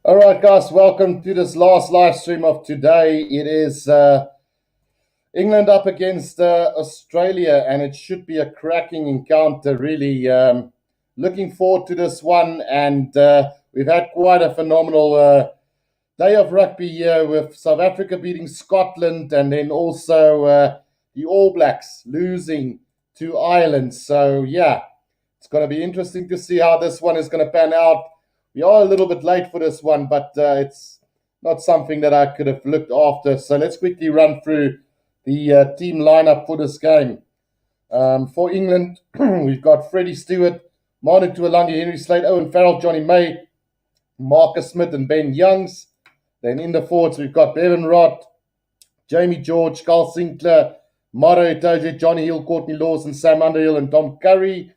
All right, guys, welcome to this last live stream of today. It is England up against Australia, and it should be a cracking encounter, really. Looking forward to this one, and we've had quite a phenomenal day of rugby here with South Africa beating Scotland, and then also the All Blacks losing to Ireland. So, yeah, it's going to be interesting to see how this one is going to pan out. We are a little bit late for this one, but it's not something that I could have looked after. So let's quickly run through the team lineup for this game. For England, we've got Freddie Stewart, Manu Tuolangi, Henry Slade, Owen Farrell, Johnny May, Marcus Smith, and Ben Youngs. Then in the forwards, we've got Bevan Rott, Jamie George, Carl Sinclair, Maro Itoje, Johnny Hill, Courtney Lawson, Sam Underhill, and Tom Curry.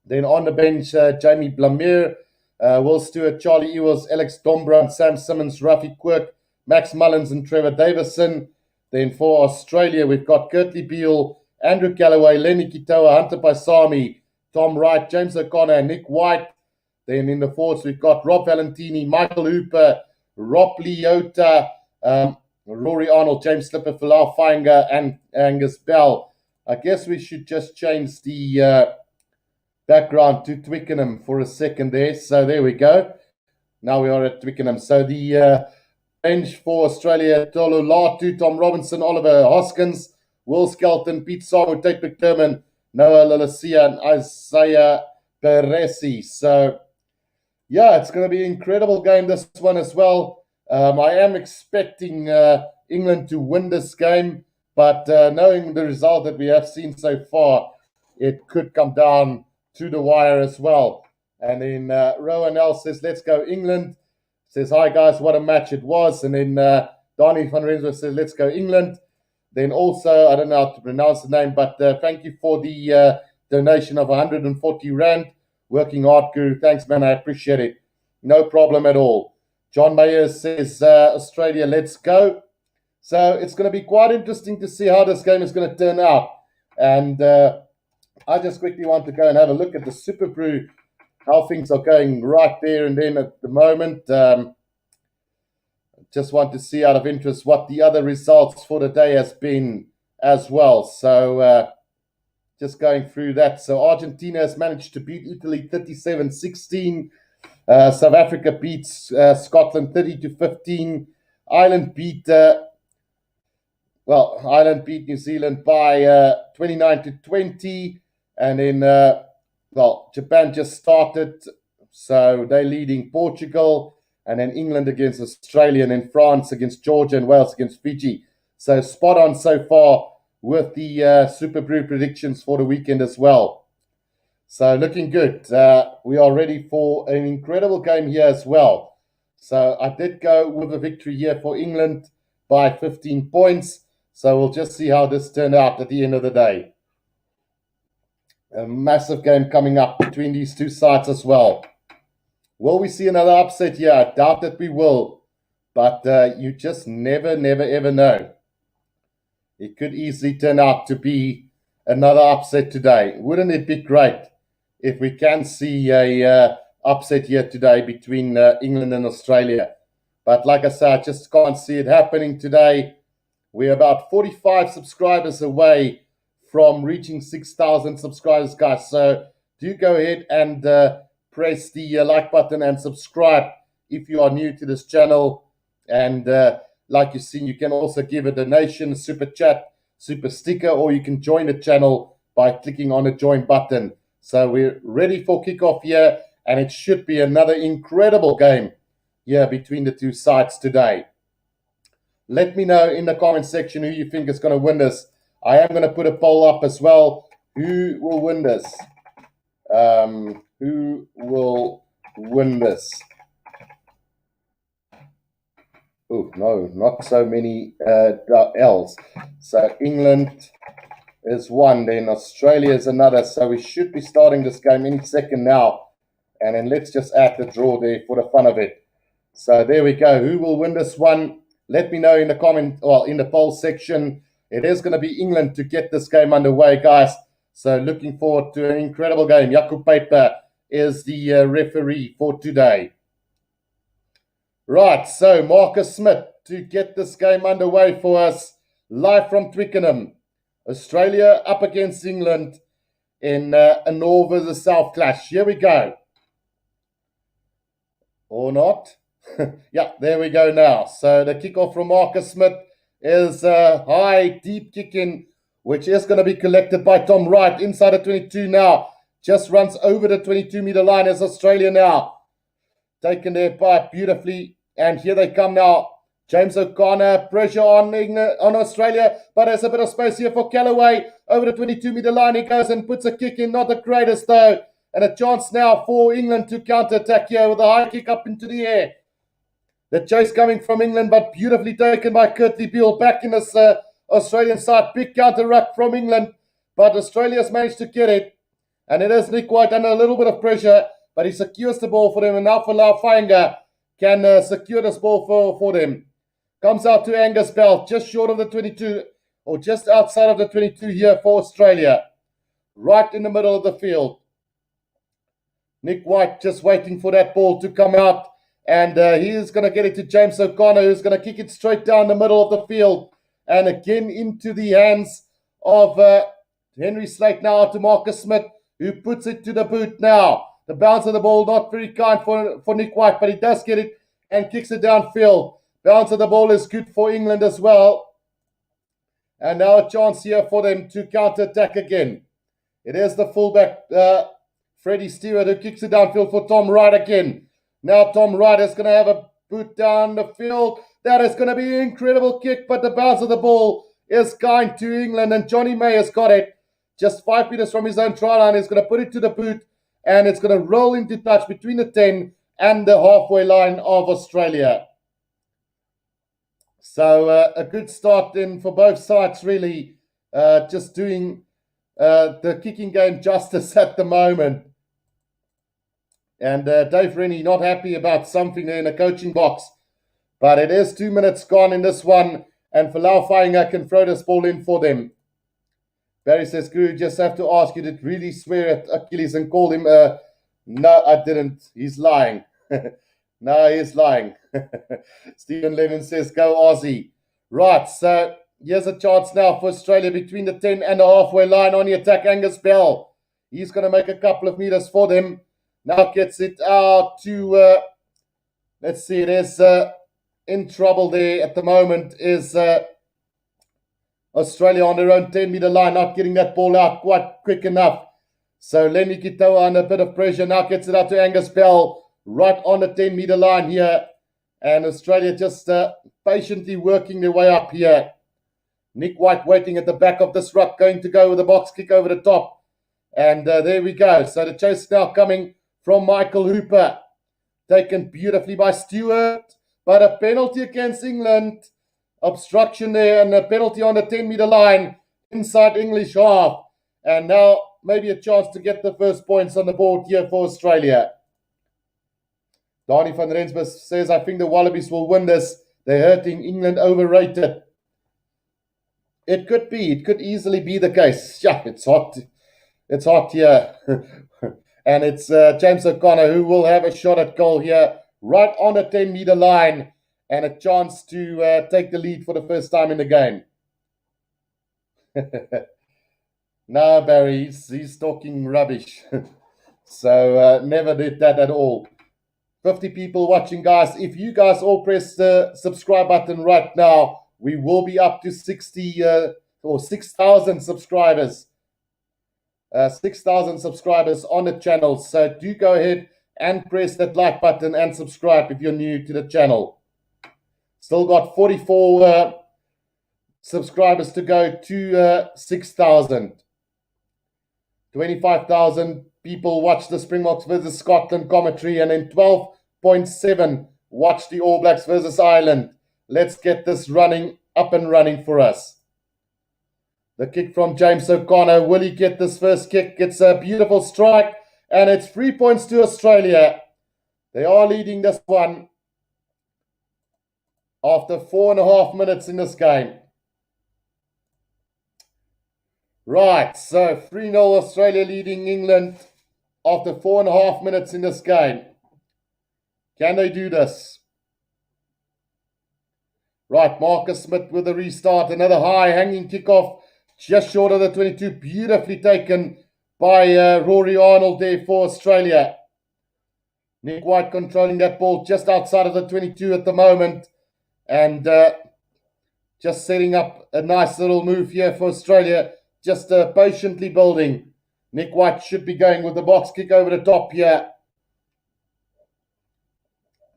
Then on the bench, Jamie Blamire, Will Stewart, Charlie Ewers, Alex Dombrandt, Sam Simmons, Rafi Quirk, Max Mullins, and Trevor Davison. Then for Australia, we've got Kurtley Beale, Andrew Callaway, Lenny Kitoa, Hunter Paisami, Tom Wright, James O'Connor, and Nick White. Then in the forwards, we've got Rob Valentini, Michael Hooper, Rob Leota, Rory Arnold, James Slipper, Falau Finger, and Angus Bell. I guess we should just change the background to Twickenham for a second there. So there we go. Now we are at Twickenham. So the bench for Australia: Tolu Latu, Tom Robinson, Oliver Hoskins, Will Skelton, Pete Samu, Tate McDermott, Noah Lalasia, and Isaiah Peresi. So yeah, it's going to be an incredible game, this one as well. I am expecting England to win this game, but knowing the result that we have seen so far, it could come down to the wire as well. And then Rowan L says, let's go England. Says, hi guys, what a match it was. And then Donny van Rensburg says, let's go England. Then also, I don't know how to pronounce the name, but thank you for the donation of 140 Rand. Working hard, Guru. Thanks, man. I appreciate it. No problem at all. John Mayer says, Australia, let's go. So it's going to be quite interesting to see how this game is going to turn out. And I just quickly want to go and have a look at the Super Brew, how things are going right there and then at the moment. Just want to see out of interest what the other results for the day has been as well. So just going through that. So Argentina has managed to beat Italy 37-16. South Africa beats Scotland 30-15. Ireland beat New Zealand by 29-20. And then Japan just started, so they're leading Portugal. And then England against Australia, and then France against Georgia, and Wales against Fiji. So spot on so far with the Super Brew predictions for the weekend as well. So looking good. We are ready for an incredible game here as well. So I did go with a victory here for England by 15 points. So we'll just see how this turned out at the end of the day. A massive game coming up between these two sides as well. Will we see another upset here? I doubt that we will. But you just never, ever know. It could easily turn out to be another upset today. Wouldn't it be great if we can see a upset here today between England and Australia? But like I said, I just can't see it happening today. We're about 45 subscribers away from reaching 6,000 subscribers, guys. So do go ahead and press the like button and subscribe if you are new to this channel. And like you've seen, you can also give a donation, super chat, super sticker, or you can join the channel by clicking on the join button. So we're ready for kickoff here, and it should be another incredible game here between the two sides today. Let me know in the comment section who you think is going to win this. I am going to put a poll up as well. Who will win this? Who will win this? Oh, no, not so many L's. So England is one, then Australia is another. So we should be starting this game any second now. And then let's just add the draw there for the fun of it. So there we go. Who will win this one? Let me know in the comment, or in the poll section. It is going to be England to get this game underway, guys. So looking forward to an incredible game. Jakub Paper is the referee for today. Right, so Marcus Smith to get this game underway for us, live from Twickenham. Australia up against England in a North versus South clash. Here we go. Or not. Yeah, there we go now. So the kickoff from Marcus Smith is a high, deep kick in, which is going to be collected by Tom Wright inside the 22 now. Just runs over the 22-meter line as Australia now. Taken there by beautifully. And here they come now. James O'Connor, pressure on England, on Australia, but there's a bit of space here for Callaway. Over the 22-meter line he goes and puts a kick in, not the greatest though. And a chance now for England to counter-attack here with a high kick up into the air. The chase coming from England, but beautifully taken by Curtly Beale back in this Australian side. Big counter-ruck from England, but Australia's managed to get it. And it is Nick White under a little bit of pressure, but he secures the ball for them. And now Falafanga can secure this ball for them. Comes out to Angus Bell, just short of the 22, or just outside of the 22 here for Australia. Right in the middle of the field. Nick White just waiting for that ball to come out. And he is going to get it to James O'Connor, who's going to kick it straight down the middle of the field. And again into the hands of Henry Slate now to Marcus Smith, who puts it to the boot now. The bounce of the ball, not very kind for Nick White, but he does get it and kicks it downfield. Bounce of the ball is good for England as well. And now a chance here for them to counter-attack again. It is the fullback, Freddie Stewart, who kicks it downfield for Tom Wright again. Now Tom Wright is going to have a boot down the field. That is going to be an incredible kick, but the bounce of the ball is kind to England, and Johnny May has got it. Just 5 meters from his own try line. He's going to put it to the boot, and it's going to roll into touch between the 10 and the halfway line of Australia. So a good start in for both sides, really. Just doing the kicking game justice at the moment. And Dave Rennie not happy about something there in the coaching box. But it is 2 minutes gone in this one. And Falau Fainga can throw this ball in for them. Barry says, Guru, just have to ask, you did really swear at Achilles and call him... No, I didn't. He's lying. No, he's lying. Stephen Lennon says, go Aussie. Right, so here's a chance now for Australia between the 10 and the halfway line on the attack. Angus Bell. He's going to make a couple of meters for them. Now gets it out to, let's see, it is in trouble there at the moment is Australia on their own 10-meter line, not getting that ball out quite quick enough. So Lenny Kitoa under a bit of pressure, now gets it out to Angus Bell, right on the 10-meter line here. And Australia just patiently working their way up here. Nick White waiting at the back of this ruck, going to go with a box kick over the top. And there we go. So the chase now coming from Michael Hooper. Taken beautifully by Stewart. But a penalty against England. Obstruction there and a penalty on the 10-meter line inside English half. And now maybe a chance to get the first points on the board here for Australia. Donnie van Rensburg says, I think the Wallabies will win this. They're hurting England overrated. It could be. It could easily be the case. Yeah, it's hot. It's hot here. And it's James O'Connor who will have a shot at goal here right on the 10-meter line and a chance to take the lead for the first time in the game. No, Barry, he's talking rubbish. So never did that at all. 50 people watching, guys. If you guys all press the subscribe button right now, we will be up to 60 or 6,000 subscribers. 6,000 subscribers on the channel. So do go ahead and press that like button and subscribe if you're new to the channel. Still got 44 subscribers to go to 6,000. 25,000 people watch the Springboks versus Scotland commentary, and then 12.7 watch the All Blacks versus Ireland. Let's get this running, up and running for us. The kick from James O'Connor. Will he get this first kick? It's a beautiful strike, and it's 3 points to Australia. They are leading this one after 4.5 minutes in this game. Right, so 3-0 Australia leading England after 4.5 minutes in this game. Can they do this? Right, Marcus Smith with the restart. Another high hanging kickoff just short of the 22. Beautifully taken by Rory Arnold there for Australia. Nick White controlling that ball just outside of the 22 at the moment. And just setting up a nice little move here for Australia. Just patiently building. Nick White should be going with the box kick over the top here.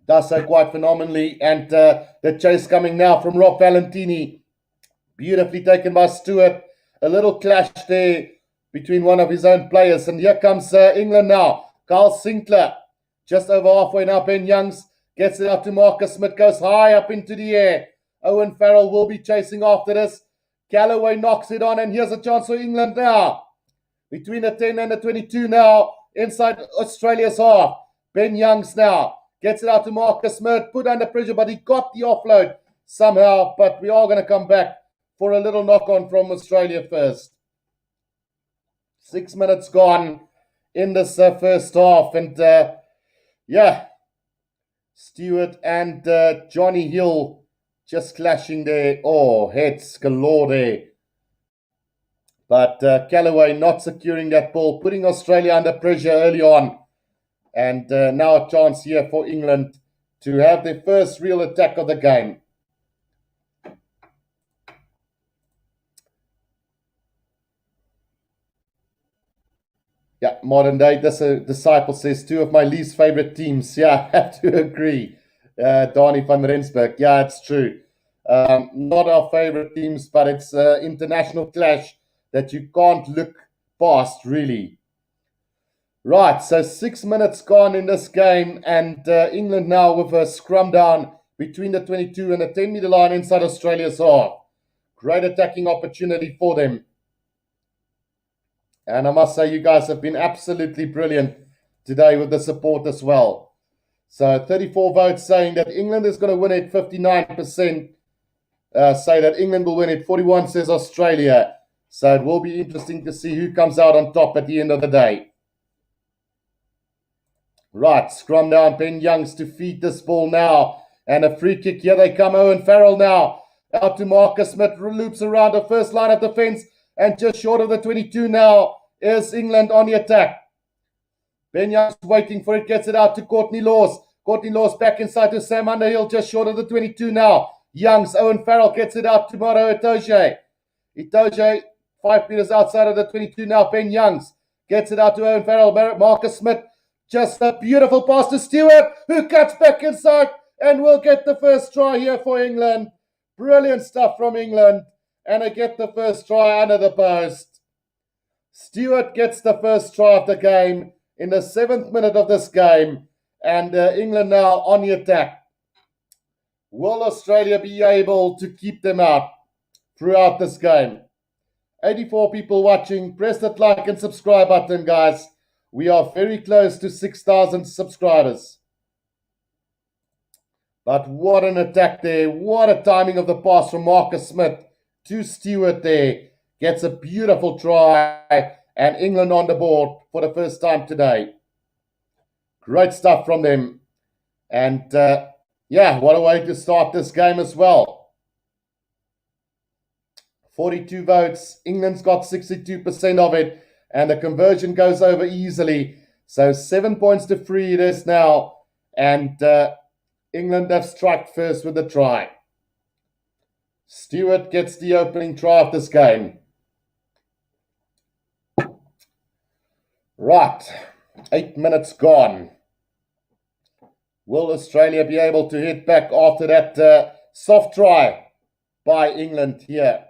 Does so quite phenomenally. And the chase coming now from Rob Valentini. Beautifully taken by Stewart. A little clash there between one of his own players. And here comes England now. Carl Sinclair. Just over halfway now. Ben Youngs gets it up to Marcus Smith. Goes high up into the air. Owen Farrell will be chasing after this. Galloway knocks it on. And here's a chance for England now. Between the 10 and the 22 now. Inside Australia's half. Ben Youngs now. Gets it out to Marcus Smith. Put under pressure. But he got the offload somehow. But we are going to come back for a little knock-on from Australia first. 6 minutes gone in this first half. And yeah, Stewart and Johnny Hill just clashing there. Oh, heads galore there. But Callaway not securing that ball, putting Australia under pressure early on. And now a chance here for England to have their first real attack of the game. Yeah, modern day. This disciple says 2 of my least favorite teams. Yeah, I have to agree. Donny van Rensburg. Yeah, it's true. Not our favorite teams, but it's an international clash that you can't look past, really. Right, so 6 minutes gone in this game, and England now with a scrum down between the 22 and the 10-meter line inside Australia's half. Great attacking opportunity for them. And I must say, you guys have been absolutely brilliant today with the support as well. So 34 votes saying that England is going to win it. 59% say that England will win it. 41 says Australia. So it will be interesting to see who comes out on top at the end of the day. Right, scrum down. Ben Youngs to feed this ball now. And a free kick. Here they come. Owen Farrell now. Out to Marcus Smith. Loops around the first line of defence. And just short of the 22 now is England on the attack. Ben Youngs waiting for it. Gets it out to Courtney Laws. Courtney Laws back inside to Sam Underhill. Just short of the 22 now. Youngs. Owen Farrell gets it out to Moro Itoje. Itoje 5 meters outside of the 22 now. Ben Youngs gets it out to Owen Farrell. Marcus Smith. Just a beautiful pass to Stewart, who cuts back inside and will get the first try here for England. Brilliant stuff from England. And they get the first try under the post. Stewart gets the first try of the game in the 7th minute of this game. And England now on the attack. Will Australia be able to keep them out throughout this game? 84 people watching. Press that like and subscribe button, guys. We are very close to 6,000 subscribers. But what an attack there. What a timing of the pass from Marcus Smith to Stewart there. Gets a beautiful try. And England on the board for the first time today. Great stuff from them. And yeah, what a way to start this game as well. 42 votes. England's got 62% of it. And the conversion goes over easily. So 7 points to 3 it is now. And England have struck first with the try. Stewart gets the opening try of this game. Right. 8 minutes gone. Will Australia be able to hit back after that soft try by England here?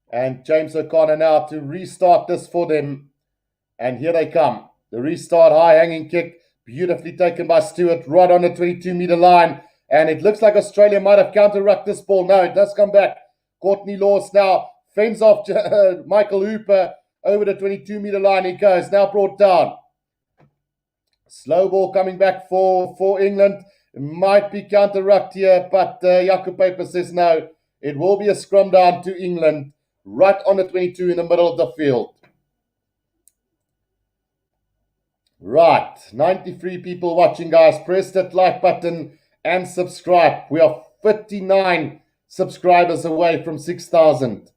And James O'Connor now to restart this for them. And here they come. The restart, high hanging kick. Beautifully taken by Stewart right on the 22-meter line. And it looks like Australia might have counter-rucked this ball. No, it does come back. Courtney Laws now fends off Michael Hooper over the 22-meter line. He goes, now brought down. Slow ball coming back for England. It might be counter-rucked here, but Jacob Paper says no. It will be a scrum down to England. Right on the 22 in the middle of the field. Right. 93 people watching, guys. Press that like button and subscribe. We are 59 subscribers away from 6,000.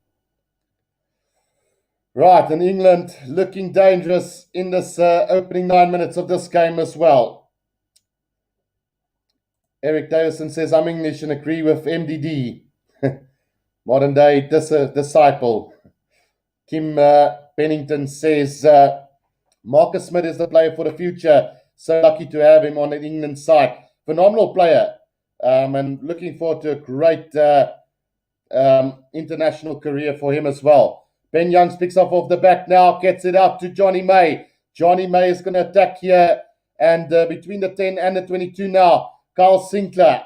Right, and England looking dangerous in this opening 9 minutes of this game as well. Eric Davison says, I'm English and agree with MDD. Modern day disciple. Kim Pennington says, Marcus Smith is the player for the future. So lucky to have him on the England side. Phenomenal player. And looking forward to a great international career for him as well. Ben Youngs picks up off the back now, gets it out to Johnny May. Johnny May is going to attack here. And between the 10 and the 22 now, Carl Sinclair.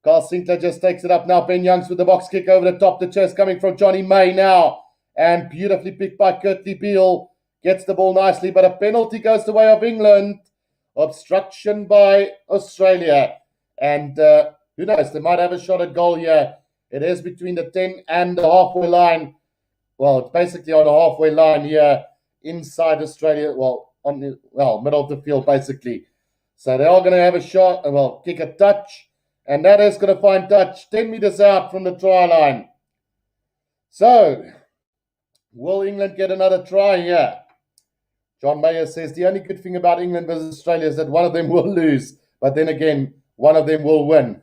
Carl Sinclair just takes it up now. Ben Youngs with the box kick over the top. The chest coming from Johnny May now. And beautifully picked by Curtly Beale. Gets the ball nicely, but a penalty goes the way of England. Obstruction by Australia. And who knows, they might have a shot at goal here. It is between the 10 and the halfway line. Well, it's basically on the halfway line here inside Australia. Well, middle of the field, basically. So they are going to have a shot, kick a touch. And that is going to find touch 10 meters out from the try line. So, will England get another try here? John Mayer says, the only good thing about England versus Australia is that one of them will lose. But then again, one of them will win.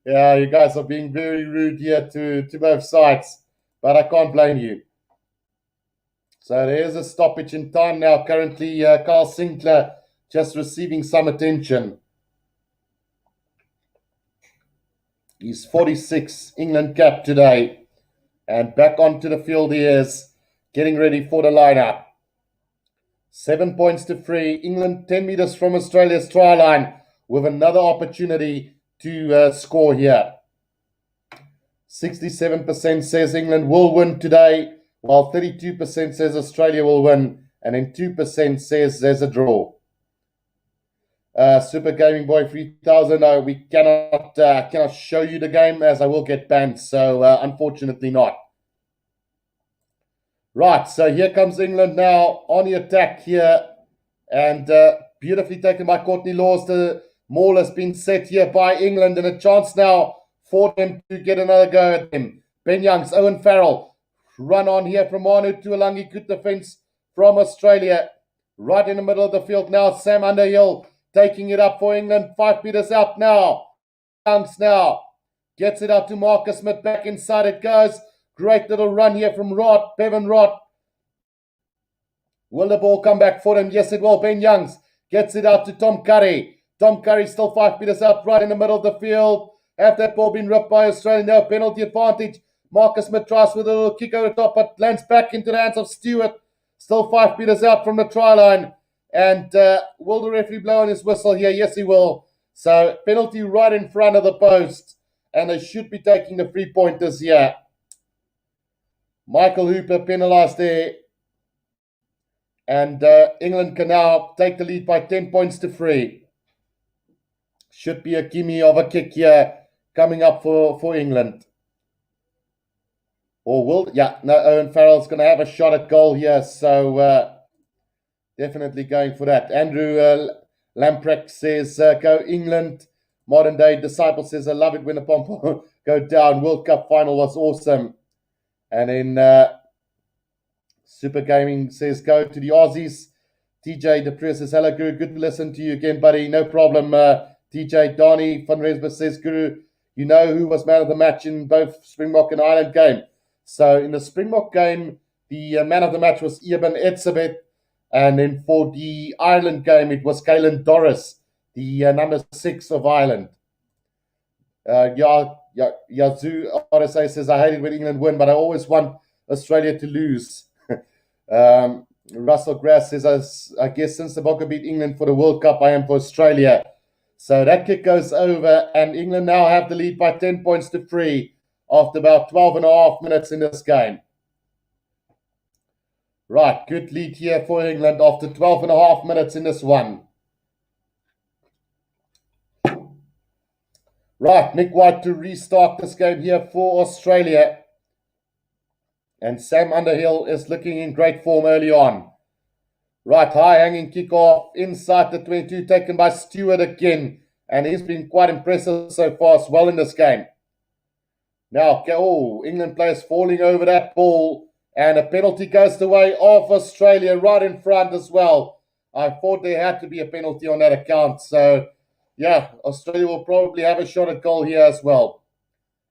Yeah, you guys are being very rude here to both sides. But I can't blame you. So there's a stoppage in time now. Currently, Carl Sinclair just receiving some attention. He's 46, England cap today. And back onto the field he is, getting ready for the lineup. 7 points to 3. England 10 meters from Australia's try line with another opportunity to score here. 67% says England will win today, while 32% says Australia will win, and then 2% says there's a draw. Super Gaming Boy 3000, no, we cannot show you the game as I will get banned, so unfortunately not. Right, so here comes England now on the attack here, and beautifully taken by Courtney Laws. The maul has been set here by England, and a chance now for them to get another go at them. Ben Youngs, Owen Farrell, run on here from Manu Tuolangi. Good defense from Australia. Right in the middle of the field now, Sam Underhill taking it up for England. 5 meters out now. Youngs now gets it out to Marcus Smith. Back inside it goes. Great little run here from Bevan Rott. Will the ball come back for him? Yes, it will. Ben Youngs gets it out to Tom Curry. Tom Curry still 5 meters out, right in the middle of the field. Have that ball been ripped by Australia? No, penalty advantage. Marcus Smith tries with a little kick over the top, but lands back into the hands of Stewart. Still 5 meters out from the try line. And will the referee blow on his whistle here? Yes, he will. So, penalty right in front of the post. And they should be taking the 3-pointers here. Michael Hooper penalised there. And England can now take the lead by 10 points to 3. Should be a gimme of a kick here coming up for England. Or will... Yeah, no, Owen Farrell's going to have a shot at goal here. So, definitely going for that. Andrew Lamprecht says, go England. Modern Day Disciple says, I love it when the pom-pom go down. World Cup final was awesome. And then Super Gaming says, go to the Aussies. TJ Depres says, hello, Guru. Good to listen to you again, buddy. No problem. TJ Donny van Resburg says, Guru, you know who was man of the match in both Springbok and Ireland game. So in the Springbok game, the man of the match was Eben Etzebeth. And then for the Ireland game, it was Caelan Doris, the number 6 of Ireland. Yazoo RSA says, I hate it when England win, but I always want Australia to lose. Russell Grass says, I guess since the Bokke beat England for the World Cup, I am for Australia. So that kick goes over, and England now have the lead by 10 points to 3 after about 12 and a half minutes in this game. Right, good lead here for England after 12 and a half minutes in this one. Right, Nick White to restart this game here for Australia. And Sam Underhill is looking in great form early on. Right, high hanging kickoff inside the 22, taken by Stewart again. and he's been quite impressive so far as well in this game. Now, England players falling over that ball, and a penalty goes the way of Australia right in front as well. I thought there had to be a penalty on that account. So, yeah, Australia will probably have a shot at goal here as well.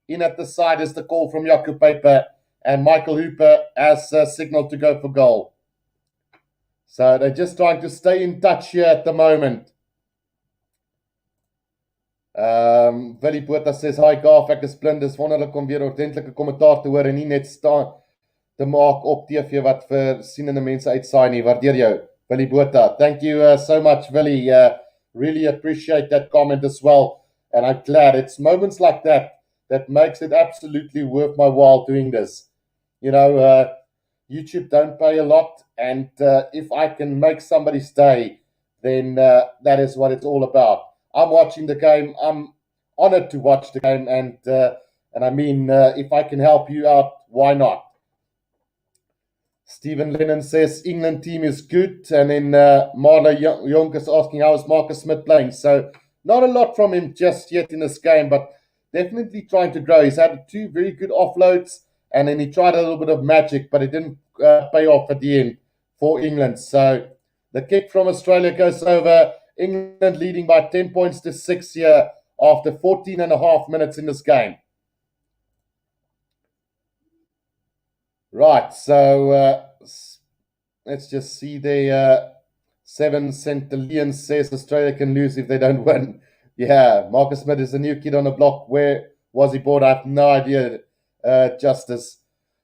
In at the side is the call from Jaco Paper, and Michael Hooper has signaled to go for goal. So they're just trying to stay in touch here at the moment. Willie Botha says, hi Gaaf, ek is blind, dis wonderlik om weer ordentlike kommentaar te hoor en nie net staan te maak op TV wat vir sienende mense uitsaai nie. Waardeer jou, Willie Botha. Thank you so much, Willie. Really appreciate that comment as well. And I'm glad it's moments like that that makes it absolutely worth my while doing this. You know, YouTube don't pay a lot, and if I can make somebody stay, then that is what it's all about. I'm watching the game. I'm honored to watch the game, and I mean, if I can help you out, why not? Stephen Lennon says England team is good, and then Marla Jonk is asking how is Marcus Smith playing. So not a lot from him just yet in this game, but definitely trying to grow. He's had 2 very good offloads, and then he tried a little bit of magic, but it didn't pay off at the end for England. So the kick from Australia goes over. England leading by 10 points to 6 here after 14 and a half minutes in this game. Right, so let's just see the 7 Centillion says Australia can lose if they don't win. Yeah, Marcus Smith is a new kid on the block. Where was he born? I have no idea, Justice.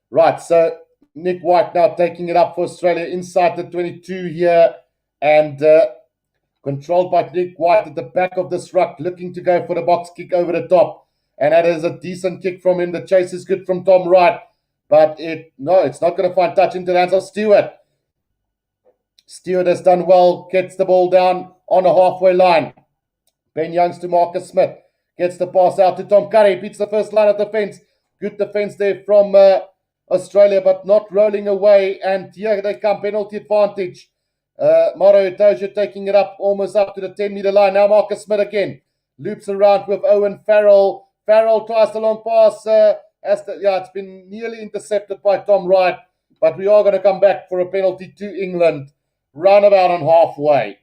Right, so Nick White now taking it up for Australia inside the 22 here, and controlled by Nick White at the back of this ruck, looking to go for the box kick over the top. And that is a decent kick from him. The chase is good from Tom Wright, but it's not going to find touch into the hands of Stewart. Stewart has done well, gets the ball down on a halfway line. Ben Youngs to Marcus Smith, gets the pass out to Tom Curry, beats the first line of defence. Good defence there from Australia, but not rolling away. And here they come, penalty advantage. Maro Itoja taking it up, almost up to the 10-metre line. Now Marcus Smith again. Loops around with Owen Farrell. Farrell tries the long pass. It's been nearly intercepted by Tom Wright. But we are going to come back for a penalty to England. Roundabout on halfway.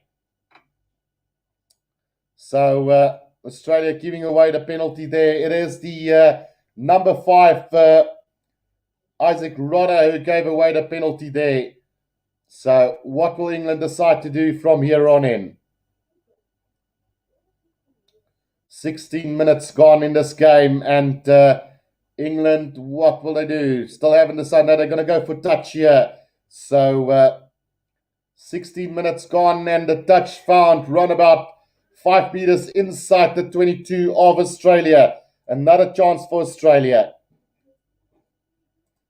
So Australia giving away the penalty there. It is the number 5, Isaac Rodder, who gave away the penalty there. So what will England decide to do from here on in? 16 minutes gone in this game, and England, what will they do? Still haven't decided. No, they're going to go for touch here. So 16 minutes gone, and the touch found run about 5 meters inside the 22 of Australia. Another chance for Australia.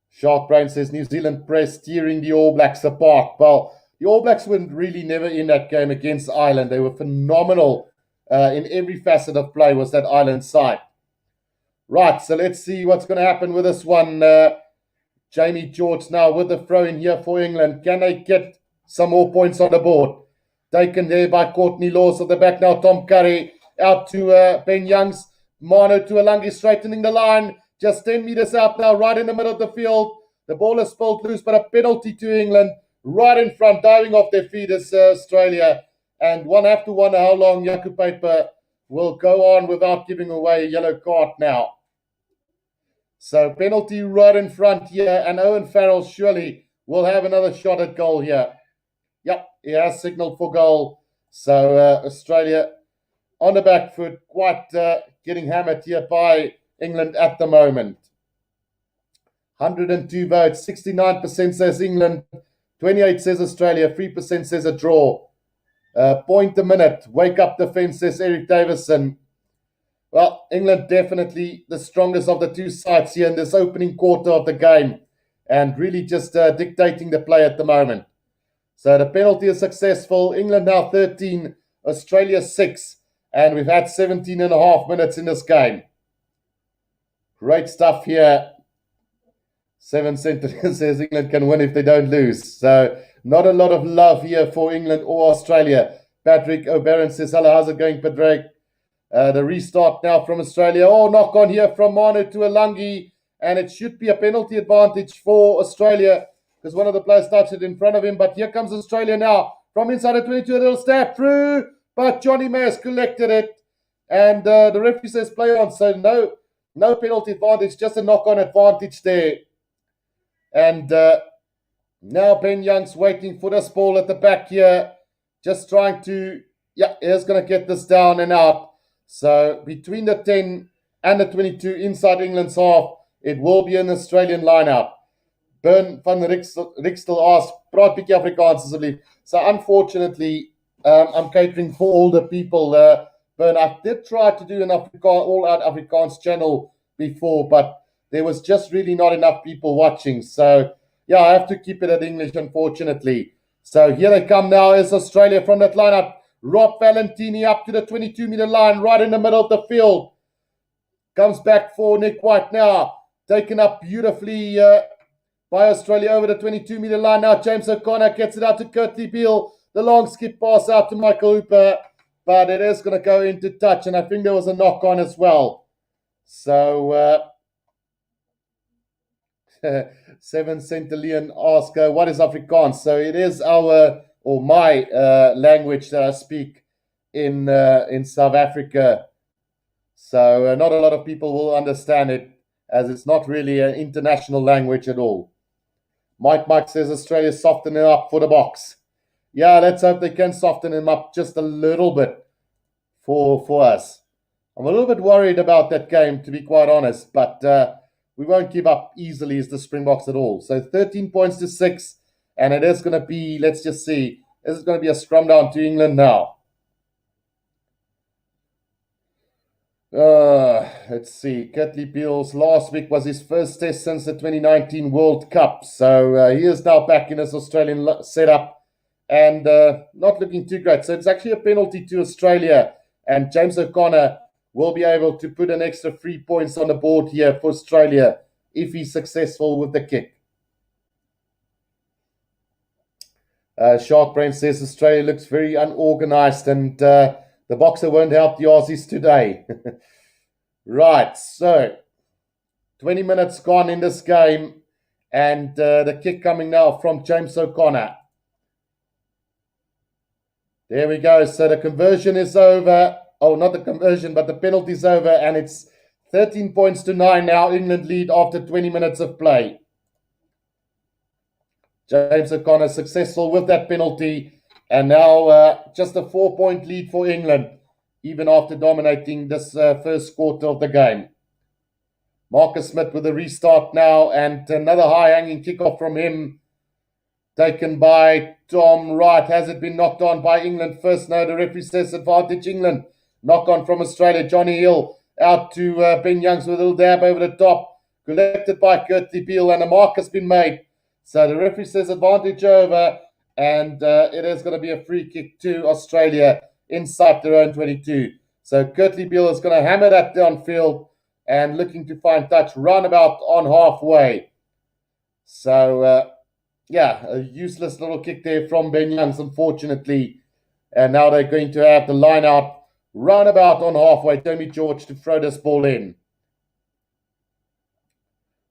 Shark Brain says New Zealand press tearing the All Blacks apart. Well, the All Blacks were really never in that game against Ireland. They were phenomenal in every facet of play was that Ireland side. Right, so let's see what's going to happen with this one. Jamie George now with the throw in here for England. Can they get some more points on the board? Taken there by Courtney Laws at the back now. Tom Curry out to Ben Youngs. Mano to Alangi straightening the line. Just 10 meters out now, right in the middle of the field. The ball is spilled loose, but a penalty to England. Right in front, diving off their feet is Australia. And one have to wonder how long Jaco Paper will go on without giving away a yellow card now. So penalty right in front here, and Owen Farrell surely will have another shot at goal here. Yep, he has signalled for goal. So Australia on the back foot, quite getting hammered here by England at the moment. 102 votes, 69% says England, 28 says Australia, 3% says a draw. Point a minute, wake up defence, says Eric Davison. Well, England definitely the strongest of the two sides here in this opening quarter of the game, and really just dictating the play at the moment. So the penalty is successful. England now 13, Australia 6, and we've had 17 and a half minutes in this game. Great stuff here. 7 Centurions says England can win if they don't lose. So not a lot of love here for England or Australia. Patrick O'Barron says, hello, how's it going, Patrick? The restart now from Australia. Oh, knock on here from Manu to Alangi. And it should be a penalty advantage for Australia because one of the players touched it in front of him. But here comes Australia now from inside the 22. A little stab through. But Johnny Mayers collected it. And the referee says play on. So no penalty advantage, just a knock-on advantage there. And now Ben Young's waiting for this ball at the back here. Just trying to, he's going to get this down and out. So between the 10 and the 22 inside England's half, it will be an Australian line-out. Bern van Rixtel asked, praat bietjie Afrikaans asseblief. So unfortunately, I'm catering for older people. Bern, I did try to do an all-out Afrikaans channel before, but there was just really not enough people watching. So, I have to keep it at English, unfortunately. So here they come now is Australia from that line-up. Rob Valentini up to the 22-meter line, right in the middle of the field. Comes back for Nick White now. Taken up beautifully by Australia over the 22-meter line. Now James O'Connor gets it out to Curtly Beale. The long skip pass out to Michael Hooper. But it is going to go into touch. And I think there was a knock-on as well. So, 7 Centillion ask, what is Afrikaans? So it is my language that I speak in South Africa. So not a lot of people will understand it, as it's not really an international language at all. Mike says Australia softening up for the box. Yeah, let's hope they can soften him up just a little bit for us. I'm a little bit worried about that game, to be quite honest, but we won't give up easily as the Springboks at all. So 13 points to 6, and it is going to be, let's just see, this is going to be a scrum down to England now. Let's see. Curtly Beale's last week was his first test since the 2019 World Cup. So he is now back in his Australian setup and not looking too great. So it's actually a penalty to Australia. And James O'Connor will be able to put an extra 3 points on the board here for Australia if he's successful with the kick. Shark Brain says Australia looks very unorganized and the boxer won't help the Aussies today. Right, so 20 minutes gone in this game, and the kick coming now from James O'Connor. There we go. So the conversion is over. Oh, not the conversion, but the penalty's over, and it's 13 points to 9 now. England lead after 20 minutes of play. James O'Connor successful with that penalty. And now just a 4-point lead for England, even after dominating this first quarter of the game. Marcus Smith with a restart now, and another high-hanging kickoff from him, taken by Tom Wright. Has it been knocked on by England first? No, the referee says advantage England. Knock on from Australia. Johnny Hill out to Ben Youngs with a little dab over the top. Collected by Curtly Beale, and a mark has been made. So the referee says advantage over. And it is going to be a free kick to Australia inside their own 22. So Curtly Beale is going to hammer that downfield and looking to find touch roundabout on halfway. So, a useless little kick there from Ben Youngs, unfortunately. And now they're going to have the line out roundabout on halfway. Tommy George to throw this ball in.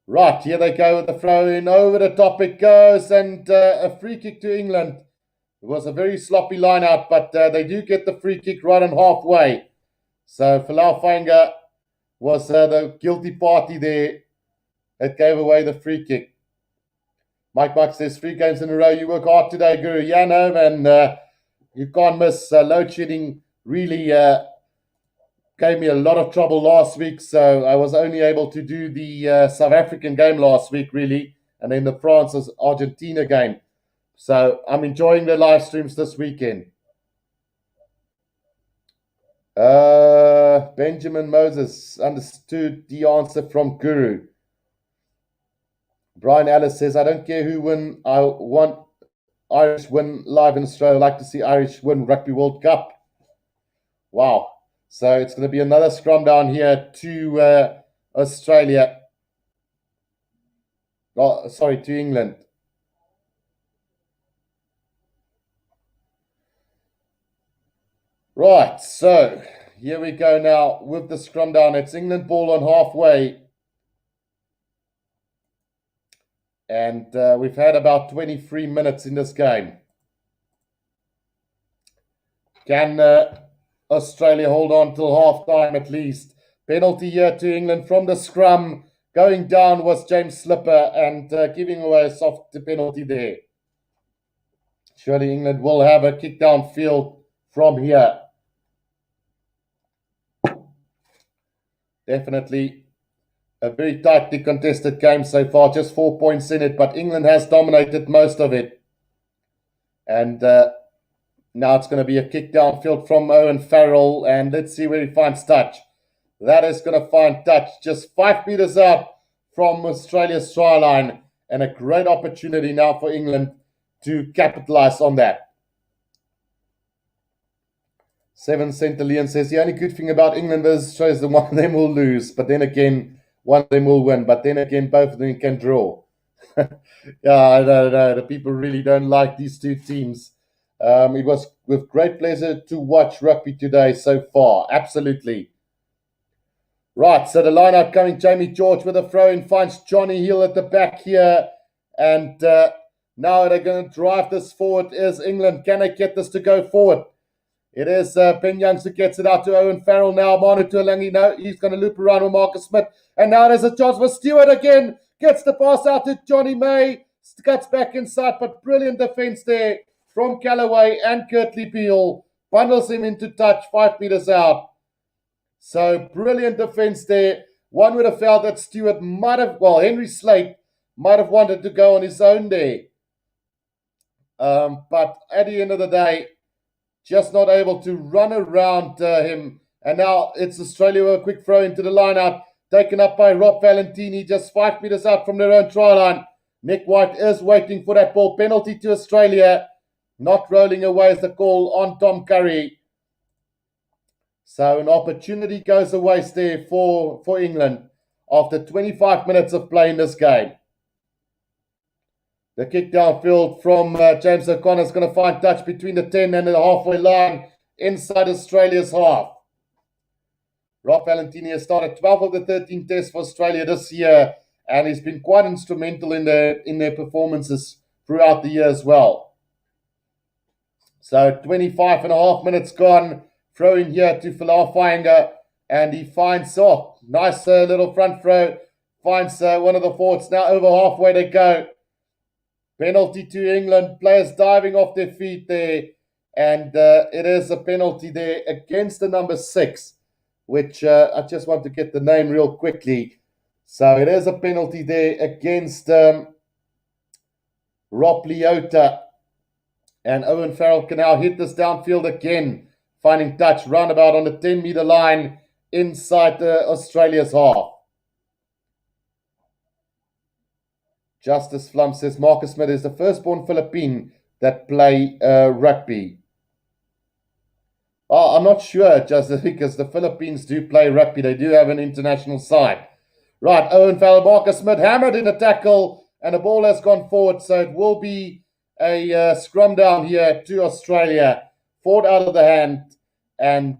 Right, here they go with the throw in. Over the top it goes, and a free kick to England. It was a very sloppy line out, but they do get the free kick right on halfway. So Falau Fainga was the guilty party there that gave away the free kick. Mike says 3 games in a row. You work hard today, Guru. Yeah, no, man. You can't miss. Load shedding really gave me a lot of trouble last week, so I was only able to do the South African game last week, really, and then the France-Argentina game. So I'm enjoying the live streams this weekend. Benjamin Moses understood the answer from Guru. Brian Ellis says, I don't care who win. I want Irish win live in Australia. I'd like to see Irish win Rugby World Cup. Wow. So it's going to be another scrum down here to Australia. Oh, sorry, to England. Right, so here we go now with the scrum down. It's England ball on halfway. And we've had about 23 minutes in this game. Can Australia hold on till half time at least? Penalty here to England from the scrum. Going down was James Slipper and giving away a soft penalty there. Surely England will have a kick downfield from here. Definitely a very tightly contested game so far. Just 4 points in it, but England has dominated most of it. And now it's going to be a kick downfield from Owen Farrell, and let's see where he finds touch. That is going to find touch just 5 meters out from Australia's try line, and a great opportunity now for England to capitalize on that. 7 Centre Leon says the only good thing about England versus Australia is that one of them will lose, but then again, one of them will win, but then again, both of them can draw. Yeah, I don't know. The people really don't like these two teams. It was with great pleasure to watch rugby today so far. Absolutely. Right, so the line out coming. Jamie George with a throw in finds Johnny Hill at the back here. And now they're going to drive this forward. Is England. Can they get this to go forward? It is Ben Youngs who gets it out to Owen Farrell now. Manu Tuolangi, no, he's going to loop around with Marcus Smith. And now there's a chance for Stewart again. Gets the pass out to Johnny May. Cuts back inside, but brilliant defense there from Callaway and Kirtley Beale. Bundles him into touch 5 meters out. So brilliant defense there. One would have felt that Stewart might have, well, Henry Slate might have wanted to go on his own there. But at the end of the day, just not able to run around him. And now it's Australia with a quick throw into the line out. Taken up by Rob Valentini, just 5 meters out from their own try line. Nick White is waiting for that ball. Penalty to Australia. Not rolling away is the call on Tom Curry. So an opportunity goes a waste there for England after 25 minutes of play in this game. The kick downfield from James O'Connor is going to find touch between the 10 and the halfway line inside Australia's half. Rob Valentini has started 12 of the 13 tests for Australia this year, and he's been quite instrumental in their performances throughout the year as well. So 25 and a half minutes gone. Throw in here to Falau Fainga, and he finds, nice little front throw. Finds one of the forwards. Now over halfway they go. Penalty to England. Players diving off their feet there. And it is a penalty there against the number 6, which I just want to get the name real quickly. So it is a penalty there against Rob Leota. And Owen Farrell can now hit this downfield again, finding touch roundabout on the 10-meter line inside Australia's half. Justice Flum says Marcus Smith is the firstborn Philippine that play rugby. Oh, I'm not sure, Justice, because the Philippines do play rugby. They do have an international side. Right, Owen Farrell, Marcus Smith hammered in a tackle, and the ball has gone forward, so it will be a scrum down here to Australia. Forward out of the hand, and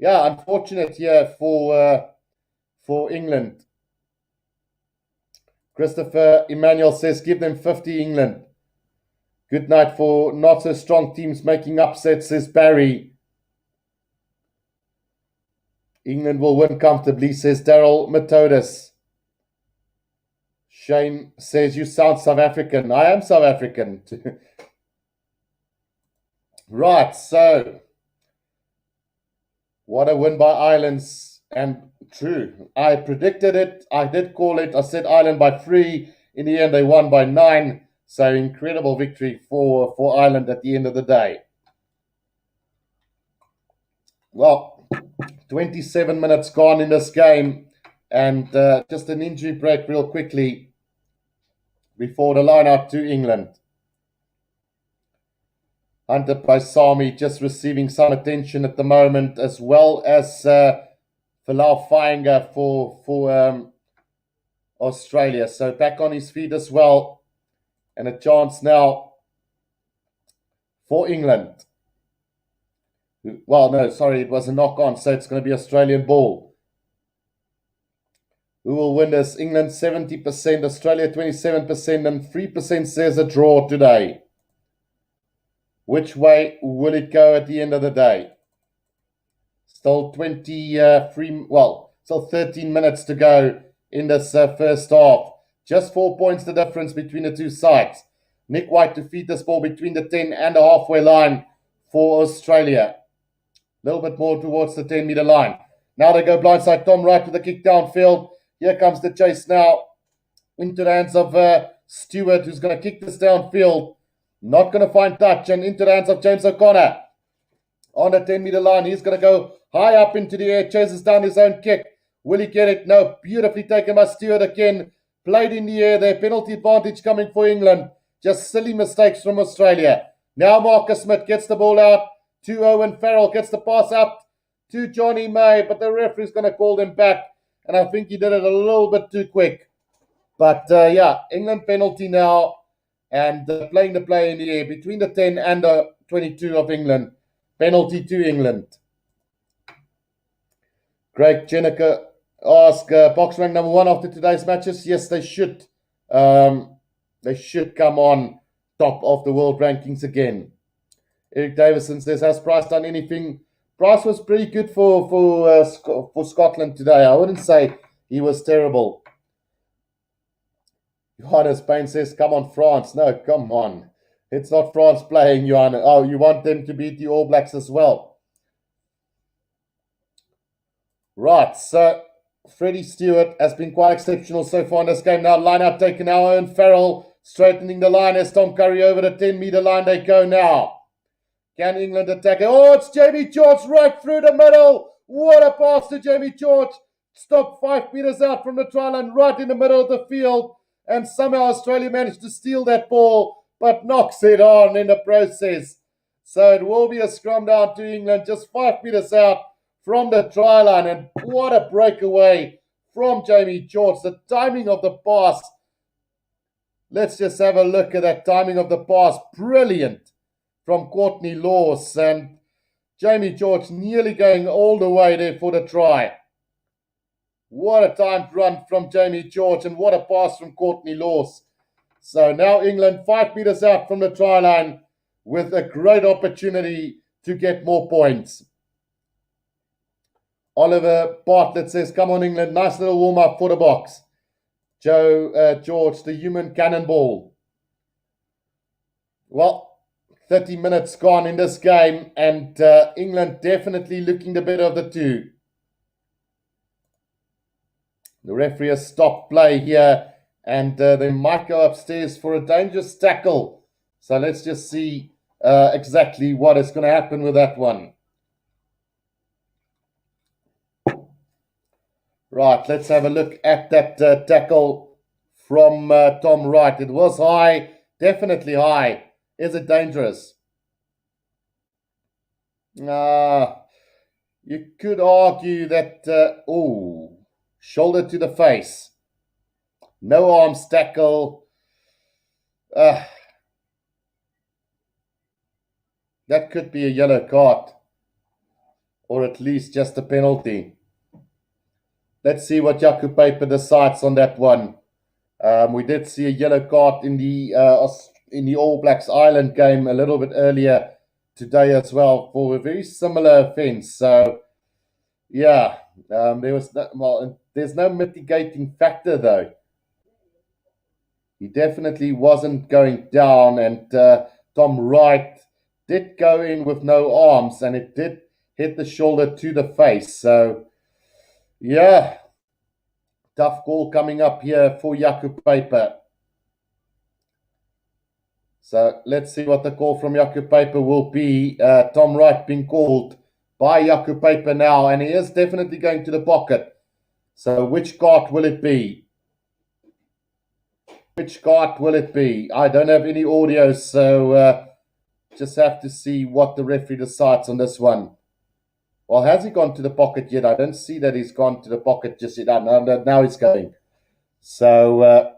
unfortunate here for England. Christopher Emmanuel says, give them 50 England. Good night for not so strong teams making upsets, says Barry. England will win comfortably, says Daryl Methodus. Shane says, you sound South African. I am South African. Right, so what a win by Ireland's. And true, I predicted it. I did call it. I said Ireland by 3. In the end, they won by 9. So incredible victory for Ireland at the end of the day. Well, 27 minutes gone in this game. And just an injury break real quickly before the line out to England. Hunter Paisami just receiving some attention at the moment, as well as Falau Fainga for Australia. So back on his feet as well. And a chance now for England. Well, no, sorry, it was a knock on, so it's going to be Australian ball. Who will win this? England 70%, Australia 27%, and 3% says a draw today. Which way will it go at the end of the day? Still 13 minutes to go in this first half. Just 4 points the difference between the two sides. Nick White to feed this ball between the 10 and the halfway line for Australia. A little bit more towards the 10-meter line. Now they go blindside. Tom Wright with the kick downfield. Here comes the chase now into the hands of Stewart, who's going to kick this downfield. Not going to find touch, and into the hands of James O'Connor. On the 10-meter line, he's going to go high up into the air, chases down his own kick. Will he get it? No. Beautifully taken by Stewart again. Played in the air there. Penalty advantage coming for England. Just silly mistakes from Australia. Now Marcus Smith gets the ball out to Owen Farrell. Gets the pass up to Johnny May, but the referee's going to call them back. And I think he did it a little bit too quick. But yeah, England penalty now. And playing the play in the air between the 10 and the 22 of England. Penalty to England. Greg Jenniker ask, box rank number 1 after today's matches? Yes, they should. They should come on top of the world rankings again. Eric Davison says, has Price done anything? Price was pretty good for Scotland today. I wouldn't say he was terrible. Johannes Payne says, come on, France. No, come on. It's not France playing, Johannes. Oh, you want them to beat the All Blacks as well. Right, so Freddie Stewart has been quite exceptional so far in this game. Now line out taken now. Owen Farrell straightening the line as Tom Curry over the 10-meter line. They go now. Can England attack it? Oh, it's Jamie George right through the middle. What a pass to Jamie George. Stopped 5 meters out from the try line, right in the middle of the field. And somehow Australia managed to steal that ball, but knocks it on in the process. So it will be a scrum down to England, just 5 meters out from the try line. And what a breakaway from Jamie George. The timing of the pass. Let's just have a look at that timing of the pass. Brilliant from Courtney Lawes. And Jamie George nearly going all the way there for the try. What a timed run from Jamie George, and what a pass from Courtney Lawes. So now England 5 meters out from the try line with a great opportunity to get more points. Oliver Bartlett says, come on England, nice little warm-up for the box. Joe George, the human cannonball. Well, 30 minutes gone in this game, and England definitely looking the better of the two. The referee has stopped play here, and they might go upstairs for a dangerous tackle. So let's just see exactly what is going to happen with that one. Right, let's have a look at that tackle from Tom Wright. It was high, definitely high. Is it dangerous? You could argue that, shoulder to the face. No arms tackle. That could be a yellow card. Or at least just a penalty. Let's see what Jaco Paper decides on that one. We did see a yellow card in the All Blacks Ireland game a little bit earlier today as well for a very similar offence. So, yeah, there's no mitigating factor though. He definitely wasn't going down, and Tom Wright did go in with no arms, and it did hit the shoulder to the face. So, yeah, tough call coming up here for Jaco Paper. So let's see what the call from Jaco Paper will be. Tom Wright being called by Jaco Paper now, and he is definitely going to the pocket. So which card will it be? Which card will it be? I don't have any audio, so just have to see what the referee decides on this one. Well, has he gone to the pocket yet? I don't see that he's gone to the pocket just yet. Now he's going. So,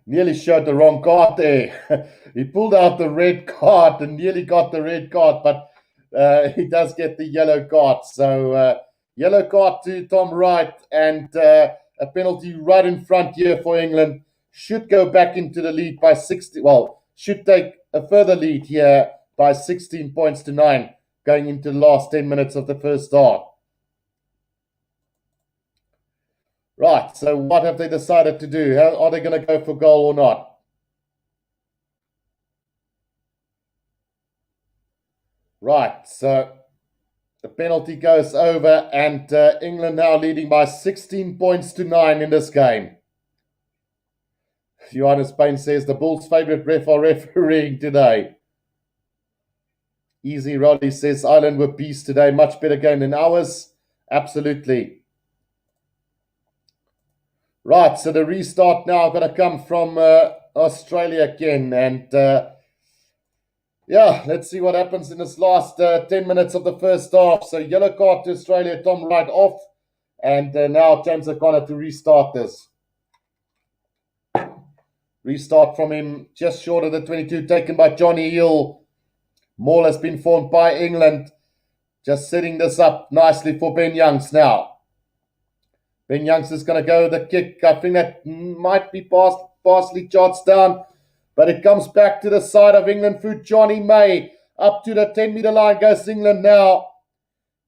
Nearly showed the wrong card there. He pulled out the red card and nearly got the red card, but he does get the yellow card. So yellow card to Tom Wright and a penalty right in front here for England. Should go back into the lead by 60. Well, should take a further lead here by 16 points to 9 going into the last 10 minutes of the first half. Right, so what have they decided to do? Are they going to go for goal or not? Right, so the penalty goes over, and England now leading by 16 points to 9 in this game. Johannes Payne says the Bulls' favourite ref are refereeing today. Easy Rolly says Ireland were beasts today. Much better game than ours. Absolutely. Right, so the restart now going to come from Australia again. And yeah, let's see what happens in this last 10 minutes of the first half. So yellow card to Australia, Tom Wright off. And now James O'Connor to restart this. Restart from him just short of the 22, taken by Johnny Hill. Maul has been formed by England. Just setting this up nicely for Ben Youngs now. Ben Youngs is going to go the kick. I think that might be partially charged down, but it comes back to the side of England through Johnny May. Up to the 10-meter line goes England now.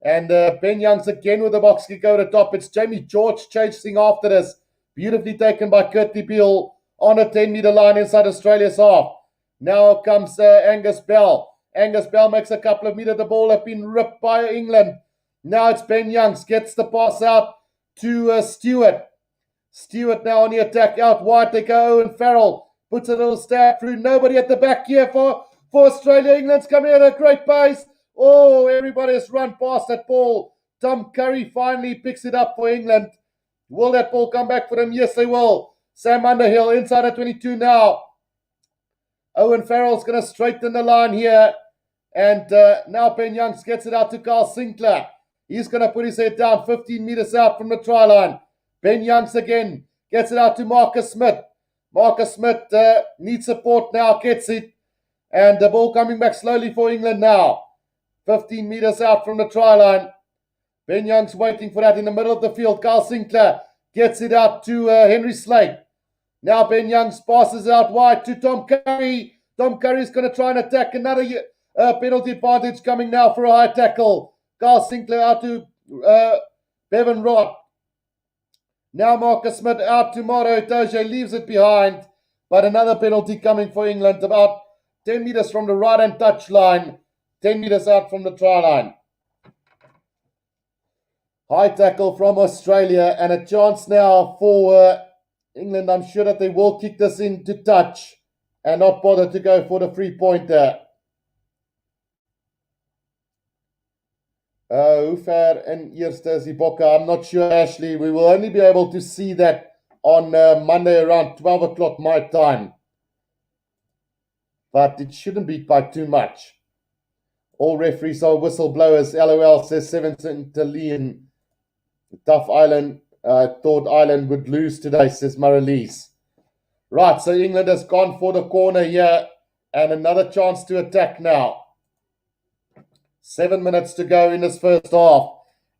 And Ben Youngs again with the box kick over the top. It's Jamie George chasing after this. Beautifully taken by Curtly Beale on the 10-meter line inside Australia's half. Now comes Angus Bell. Angus Bell makes a couple of meters. The ball has been ripped by England. Now it's Ben Youngs. Gets the pass out to Stewart. Stewart now on the attack. Out wide they go. Owen Farrell puts a little stab through. Nobody at the back here for Australia. England's coming at a great pace. Oh, everybody has run past that ball. Tom Curry finally picks it up for England. Will that ball come back for them? Yes, they will. Sam Underhill inside at 22 now. Owen Farrell's going to straighten the line here. And now Ben Youngs gets it out to Carl Sinclair. He's going to put his head down 15 meters out from the try line. Ben Youngs again gets it out to Marcus Smith. Marcus Smith needs support now, gets it. And the ball coming back slowly for England now. 15 meters out from the try line. Ben Youngs waiting for that in the middle of the field. Carl Sinclair gets it out to Henry Slate. Now Ben Youngs passes out wide to Tom Curry. Tom Curry's going to try and attack another penalty advantage coming now for a high tackle. Carl Sinclair out to Bevan Rott. Now Marcus Smith out to Moro Itoje, leaves it behind. But another penalty coming for England about 10 meters from the right-hand touch line. 10 meters out from the try line. High tackle from Australia and a chance now for England. I'm sure that they will kick this into touch and not bother to go for the three-pointer. Hoe ver in eerste is die bokke? I'm not sure, Ashley. We will only be able to see that on Monday around 12 o'clock my time. But it shouldn't be by too much. All referees are whistleblowers. LOL says 7th Leon. Tough Island. Thought Ireland would lose today, says Maralise. Right, so England has gone for the corner here. And another chance to attack now. 7 minutes to go in this first half.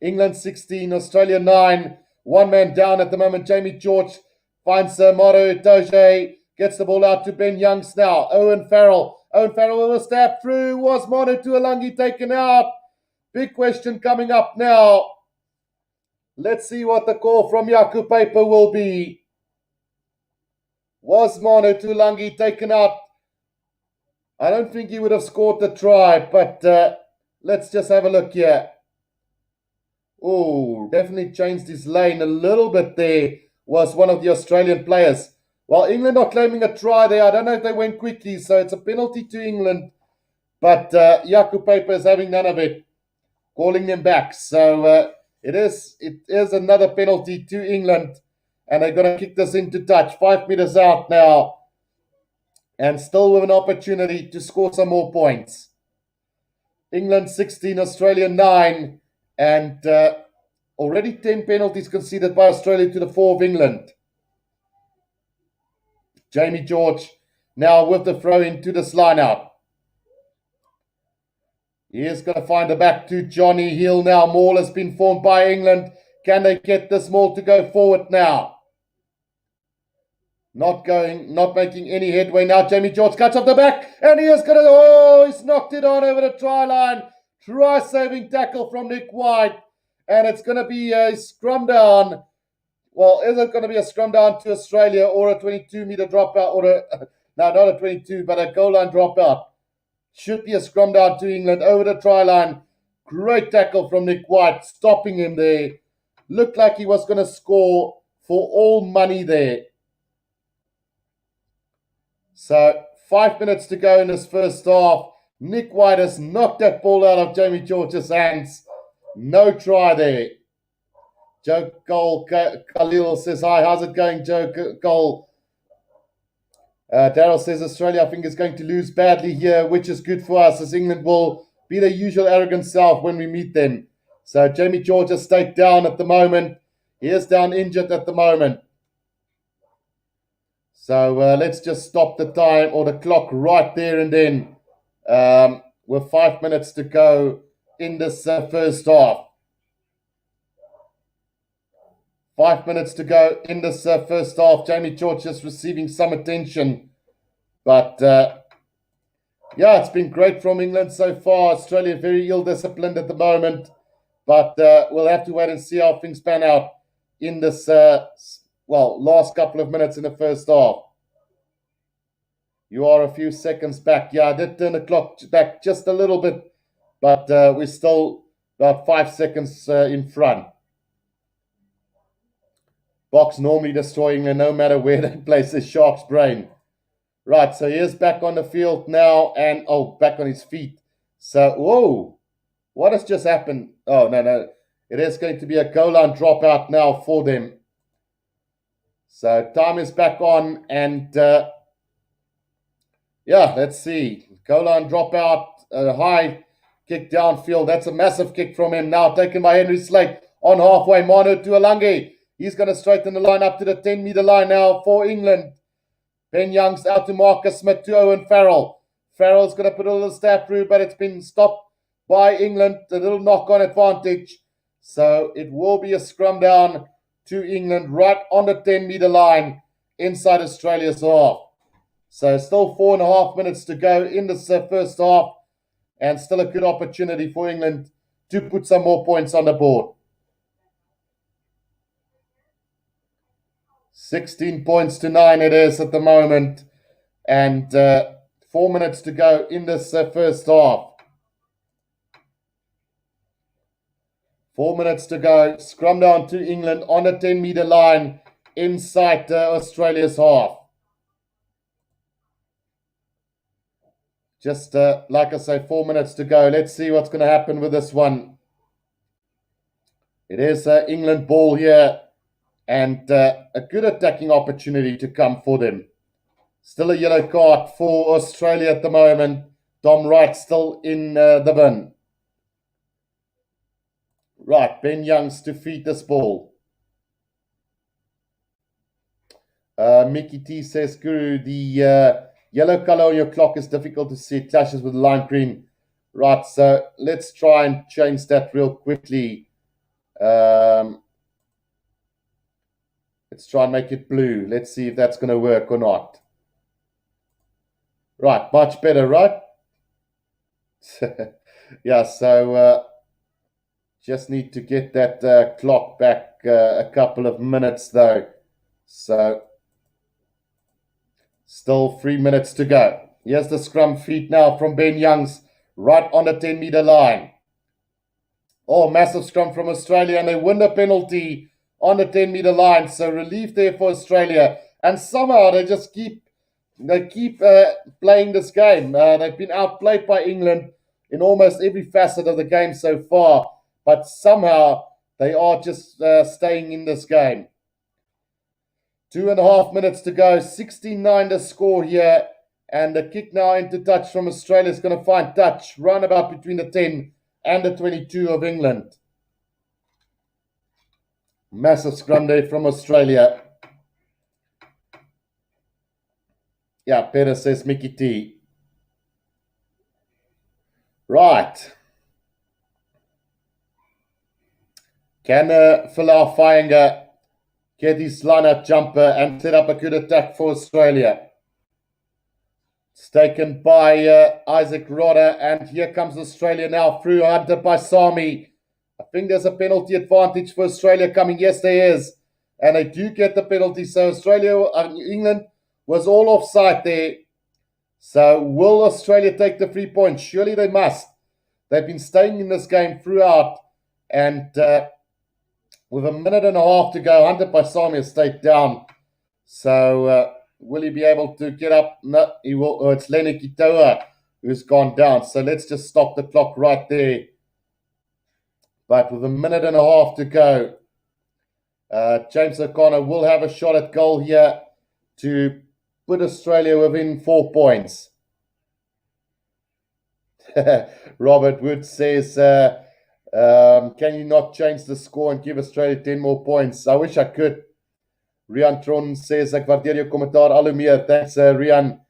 England 16, Australia 9. One man down at the moment. Jamie George finds Moro Itoje. Gets the ball out to Ben Youngs now. Owen Farrell. Owen Farrell will stab through. Was Manu Tuolangi taken out? Big question coming up now. Let's see what the call from Yaku Paper will be. Was Manu Tuolangi taken out? I don't think he would have scored the try, but let's just have a look here. Oh, definitely changed his lane a little bit there. Was one of the Australian players. Well, England are claiming a try there. I don't know if they went quickly, so it's a penalty to England. But Yaku Paper is having none of it, calling them back. So it is another penalty to England, and they're going to kick this into touch. 5 meters out now, and still with an opportunity to score some more points. England 16, Australia 9, and already 10 penalties conceded by Australia to the 4 of England. Jamie George now with the throw into this line out. He is going to find the back to Johnny Hill now. Maul has been formed by England. Can they get this maul to go forward now? Not making any headway now. Jamie George cuts off the back, and he is going to, he's knocked it on over the try line. Try-saving tackle from Nick White, and it's going to be a scrum down. Well, is it going to be a scrum down to Australia or a 22-meter dropout, or no, not a 22, but a goal line dropout? Should be a scrum down to England over the try line. Great tackle from Nick White, stopping him there. Looked like he was going to score for all money there. So 5 minutes to go in this first half. Nick White has knocked that ball out of Jamie George's hands. No try there. Joe Cole Khalil says, hi, how's it going, Joe Cole? Daryl says, Australia, I think, is going to lose badly here, which is good for us, as England will be their usual arrogant self when we meet them. So Jamie George has stayed down at the moment. He is down injured at the moment. So let's just stop the time or the clock right there and then. With 5 minutes to go in this first half. 5 minutes to go in this first half. Jamie George just receiving some attention. But, yeah, it's been great from England so far. Australia very ill-disciplined at the moment. But we'll have to wait and see how things pan out in this, last couple of minutes in the first half. You are a few seconds back. Yeah, I did turn the clock back just a little bit. But we're still about 5 seconds in front. Box normally destroying no matter where they place the Shark's brain. Right, so he is back on the field now and, back on his feet. So, whoa, what has just happened? Oh, no. It is going to be a goal line dropout now for them. So, time is back on and, let's see. Goal line dropout, high kick downfield. That's a massive kick from him now, taken by Henry Slate on halfway. Manu Tuolangi. He's going to straighten the line up to the 10-meter line now for England. Ben Young's out to Marcus Smith to Owen Farrell. Farrell's going to put a little stab through, but it's been stopped by England. A little knock-on advantage. So it will be a scrum down to England right on the 10-meter line inside Australia's half. So still 4.5 minutes to go in this first half. And still a good opportunity for England to put some more points on the board. 16 points to 9 it is at the moment. And 4 minutes to go in this first half. 4 minutes to go. Scrum down to England on the 10-meter line inside Australia's half. Just like I say, 4 minutes to go. Let's see what's going to happen with this one. It is England ball here. And a good attacking opportunity to come for them. Still a yellow card for Australia at the moment. Dom Wright still in the bin. Right, Ben Youngs to feed this ball. Mickey T says, Guru, the yellow color on your clock is difficult to see. It clashes with lime green. Right, so let's try and change that real quickly. Let's try and make it blue. Let's see if that's going to work or not. Right, much better, right? Yeah, so just need to get that clock back a couple of minutes though. So still 3 minutes to go. Here's the scrum feed now from Ben Youngs right on the 10-meter line. Oh, massive scrum from Australia, and they win the penalty on the 10-meter line. So relief there for Australia. And somehow they just keep playing this game. They've been outplayed by England in almost every facet of the game so far. But somehow they are just staying in this game. 2.5 minutes to go. 16-9 to score here. And the kick now into touch from Australia is going to find touch. Round about between the 10 and the 22 of England. Massive scrum there from Australia. Yeah, Peter says Mickey T. Right. Can Falau Fainger get his line-up jumper and set up a good attack for Australia? It's taken by Isaac Rodder, and here comes Australia now through Hunter by Sami. I think there's a penalty advantage for Australia coming. Yes, there is. And they do get the penalty. So England was all offside there. So will Australia take the 3 points? Surely they must. They've been staying in this game throughout. And with a minute and a half to go, Hunter by Sami has stayed down. So will he be able to get up? No, he will. Oh, it's Lenny Kitoa who's gone down. So let's just stop the clock right there. But with a minute and a half to go, James O'Connor will have a shot at goal here to put Australia within 4 points. Robert Wood says, can you not change the score and give Australia 10 more points? I wish I could. Rian Tron says, ek waardeer jou kommentaar al hoe meer. Thanks, Rian.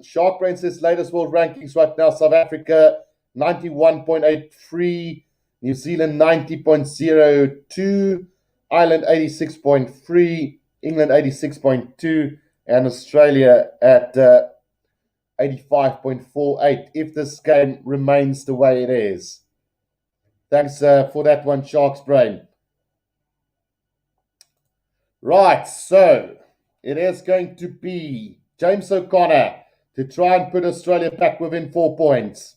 Shark Brain says, latest world rankings right now, South Africa 91.83, New Zealand 90.02, Ireland 86.3, England 86.2, and Australia at 85.48, if this game remains the way it is. Thanks for that one, Shark's Brain. Right, so it is going to be James O'Connor to try and put Australia back within 4 points.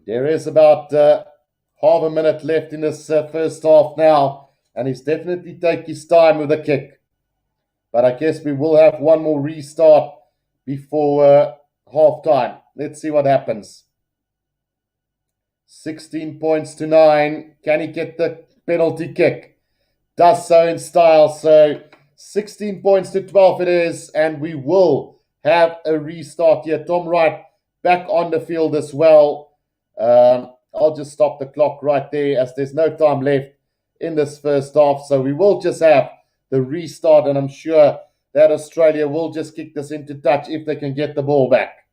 There is about half a minute left in this first half now, and he's definitely taking his time with the kick. But I guess we will have one more restart before half time. Let's see what happens. 16 points to 9. Can he get the penalty kick? Does so in style. So 16 points to 12 it is, and we will have a restart here. Tom Wright back on the field as well. I'll just stop the clock right there as there's no time left in this first half. So we will just have the restart, and I'm sure that Australia will just kick this into touch if they can get the ball back.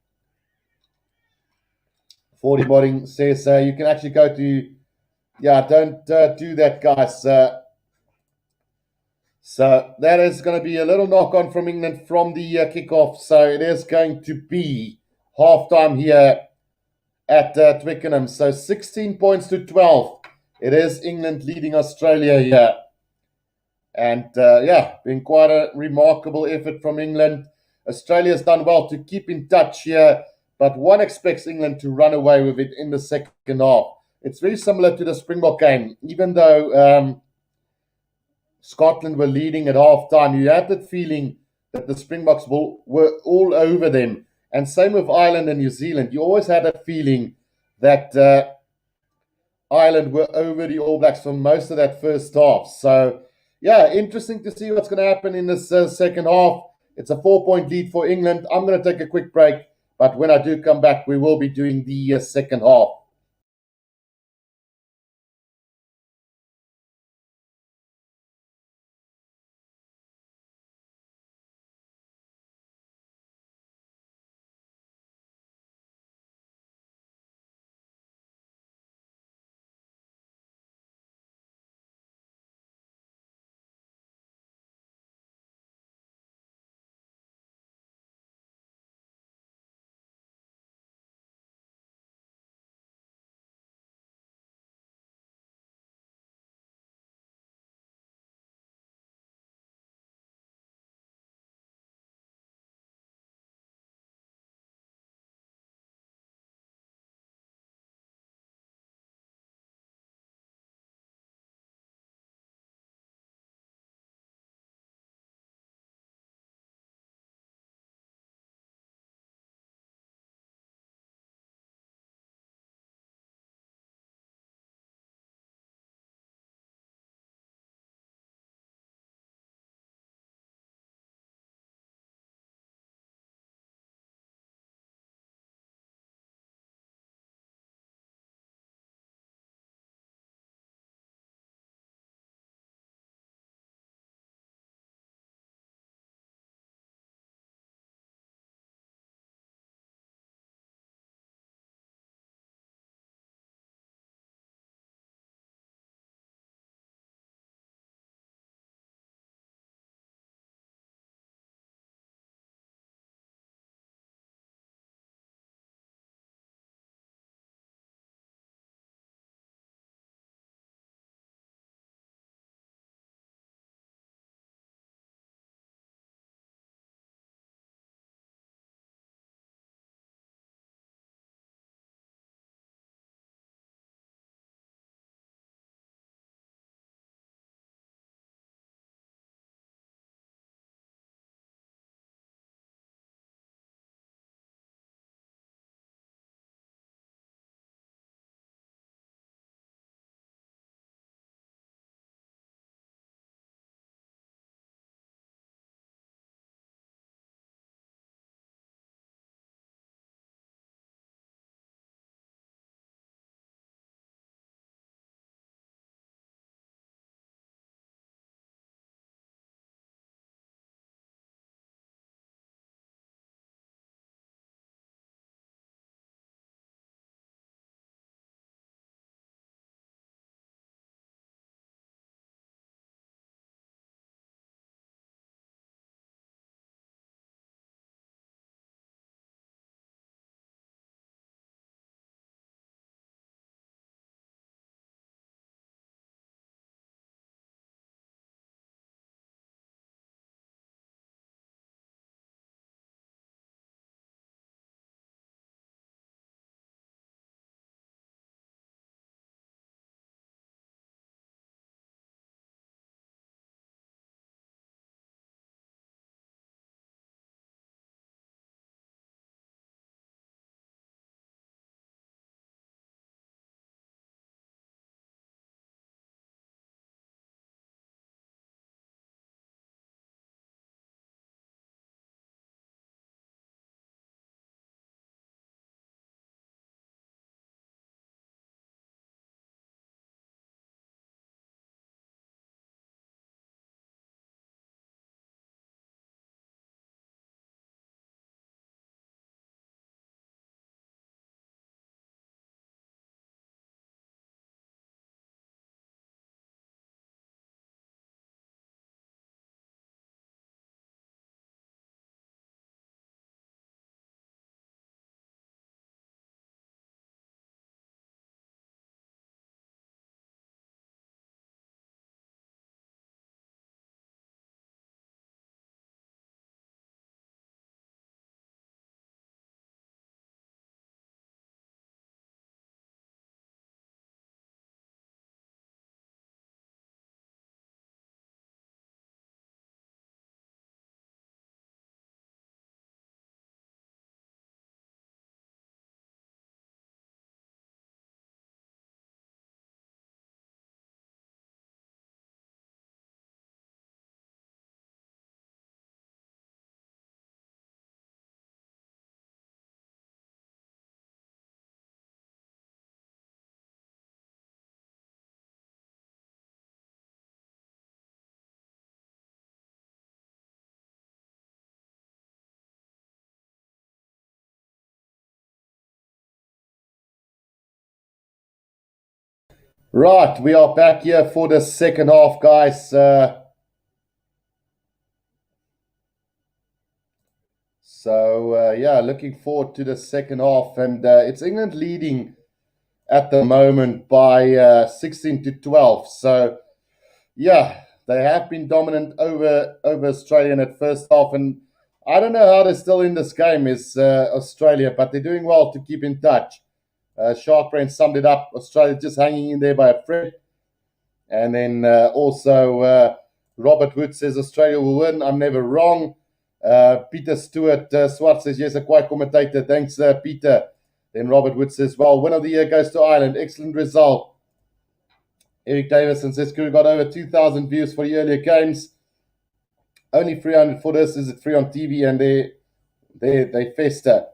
40 Bodding says you can actually go to, yeah, don't do that, guys. So that is going to be a little knock-on from England from the kickoff. So it is going to be half-time here at Twickenham. So 16 points to 12. It is England leading Australia here. And yeah, been quite a remarkable effort from England. Australia's done well to keep in touch here, but one expects England to run away with it in the second half. It's very similar to the Springbok game. Even though Scotland were leading at half time, you had that feeling that the Springboks were all over them. And same with Ireland and New Zealand. You always had a feeling that Ireland were over the All Blacks for most of that first half. So, yeah, interesting to see what's going to happen in this second half. It's a 4-point lead for England. I'm going to take a quick break, but when I do come back, we will be doing the second half. Right, we are back here for the second half, guys. Yeah, looking forward to the second half, and it's England leading at the moment by 16 to 12. So yeah, they have been dominant over Australia in that first half, and I don't know how they're still in this game. Is Australia, but they're doing well to keep in touch. Sharkbrain summed it up. Australia just hanging in there by a thread. And then Robert Wood says Australia will win. I'm never wrong. Peter Stewart Swart says, yes, a quiet commentator. Thanks, Peter. Then Robert Wood says, well, win of the year goes to Ireland. Excellent result. Eric Davison says, Guru got over 2,000 views for the earlier games. Only 300 for this. Is it free on TV? And they fester.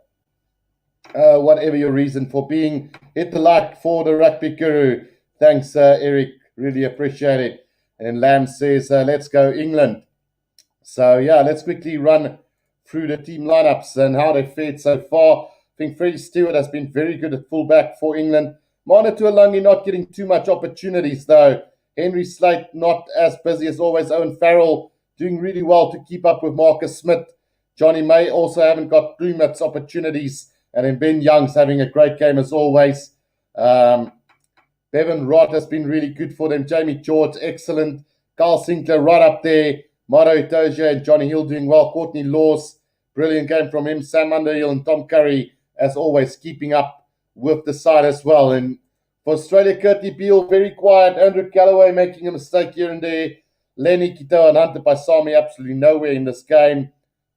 Whatever your reason for being, hit the like for the Rugby Guru. Thanks, Eric. Really appreciate it. And Lamb says, let's go England. So, yeah, let's quickly run through the team lineups and how they fared so far. I think Freddie Stewart has been very good at fullback for England. Mana Tuilagi not getting too much opportunities, though. Henry Slate not as busy as always. Owen Farrell doing really well to keep up with Marcus Smith. Johnny May also haven't got too much opportunities. And then Ben Young's having a great game as always. Bevan Rott has been really good for them. Jamie George, excellent. Carl Sinclair right up there. Maro Itoja and Johnny Hill doing well. Courtney Laws, brilliant game from him. Sam Underhill and Tom Curry, as always, keeping up with the side as well. And for Australia, Curtly Beale, very quiet. Andrew Callaway making a mistake here and there. Lenny Kito and Hunter Paisami absolutely nowhere in this game.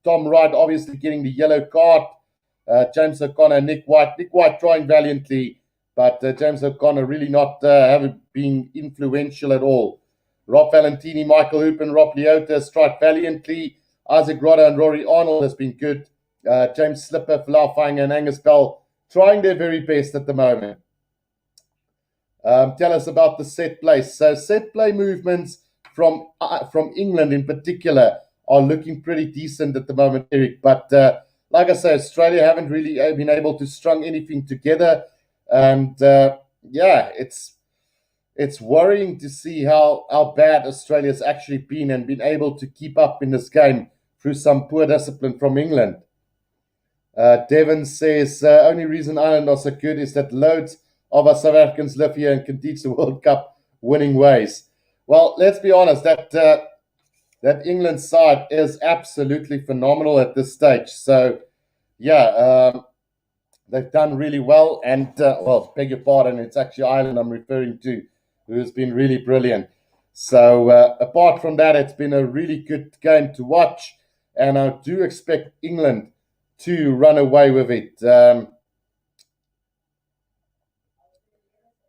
Tom Wright obviously getting the yellow card. James O'Connor, Nick White. Nick White trying valiantly, but James O'Connor really not having been influential at all. Rob Valentini, Michael Hoop and Rob Leota strike valiantly. Isaac Rodder and Rory Arnold has been good. James Slipper, Falau Fang and Angus Bell trying their very best at the moment. Tell us about the set play. So set play movements from England in particular are looking pretty decent at the moment, Eric. But like I say, Australia haven't really been able to strung anything together. And yeah, it's worrying to see how bad Australia's actually been and been able to keep up in this game through some poor discipline from England. Devon says, only reason Ireland are so good is that loads of us South Africans live here and can teach the World Cup winning ways. Well, let's be honest, that England side is absolutely phenomenal at this stage. So, yeah, they've done really well. And, well, beg your pardon, it's actually Ireland I'm referring to, who has been really brilliant. So, apart from that, it's been a really good game to watch. And I do expect England to run away with it.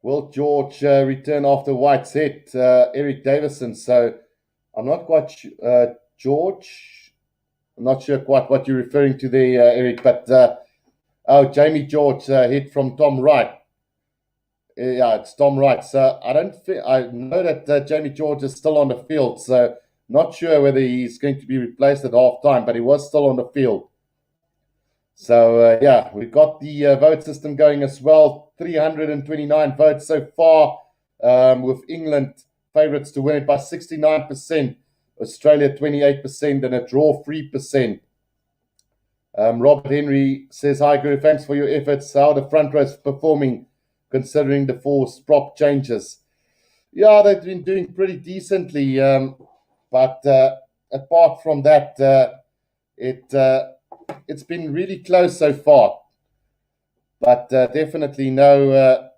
Will George return after White's hit? Eric Davison. So I'm not quite George. I'm not sure quite what you're referring to there, Eric. But Jamie George hit from Tom Wright. Yeah, it's Tom Wright. So I know that Jamie George is still on the field. So not sure whether he's going to be replaced at half time, but he was still on the field. So, yeah, we've got the vote system going as well. 329 votes so far, with England favourites to win it by 69%, Australia 28%, and a draw 3%. Robert Henry says, hi, Guru, thanks for your efforts. How are the front rows performing considering the forced prop changes? Yeah, they've been doing pretty decently, but apart from that, it's been really close so far, but definitely no.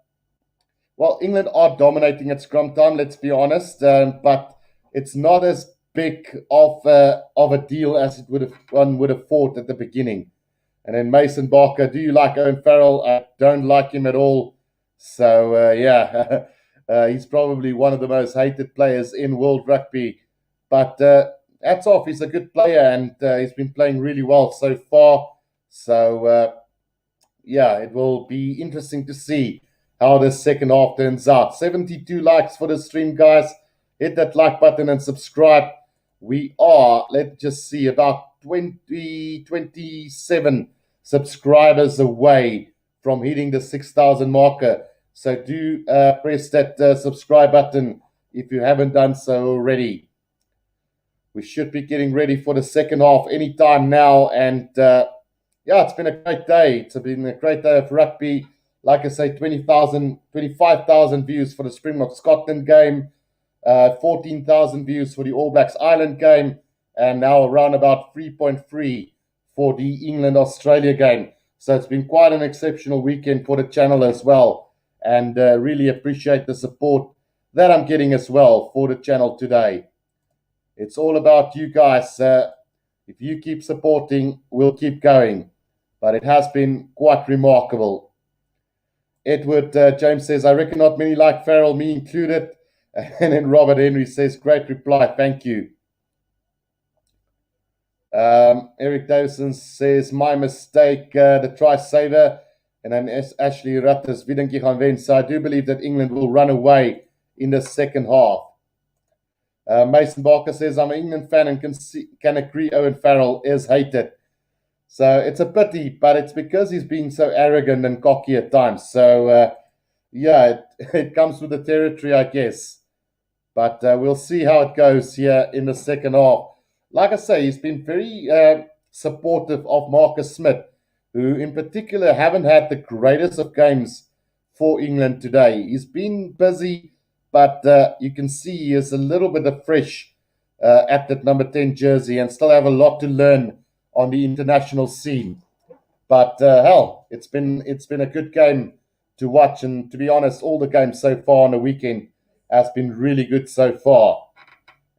Well, England are dominating at scrum time. Let's be honest, but it's not as big of a deal as one would have thought at the beginning. And then Mason Barker, do you like Owen Farrell? I don't like him at all. So yeah, he's probably one of the most hated players in world rugby. But hats off, he's a good player and he's been playing really well so far. So, yeah, it will be interesting to see how the second half turns out. 72 likes for the stream, guys. Hit that like button and subscribe. We are, let's just see, about 27 subscribers away from hitting the 6,000 marker. So do press that subscribe button if you haven't done so already. We should be getting ready for the second half anytime now. And yeah, it's been a great day. It's been a great day of rugby. Like I say, 25,000 views for the Springbok Scotland game, 14,000 views for the All Blacks Ireland game, and now around about 3.3 for the England Australia game. So it's been quite an exceptional weekend for the channel as well. And really appreciate the support that I'm getting as well for the channel today. It's all about you guys. If you keep supporting, we'll keep going. But it has been quite remarkable. Edward James says, I reckon not many like Farrell, me included. And then Robert Henry says, great reply, thank you. Eric Davison says, my mistake, the try saver. And then Ashley Rutters, wie dink jy gaan wen? So I do believe that England will run away in the second half. Mason Barker says, I'm an England fan and can agree Owen Farrell is hated. So it's a pity, but it's because he's been so arrogant and cocky at times. So, yeah, it comes with the territory, I guess. But we'll see how it goes here in the second half. Like I say, he's been very supportive of Marcus Smith, who in particular haven't had the greatest of games for England today. He's been busy, but you can see he is a little bit of fresh at that number 10 jersey and still have a lot to learn on the international scene. But hell, it's been a good game to watch, and to be honest, all the games so far on the weekend has been really good so far.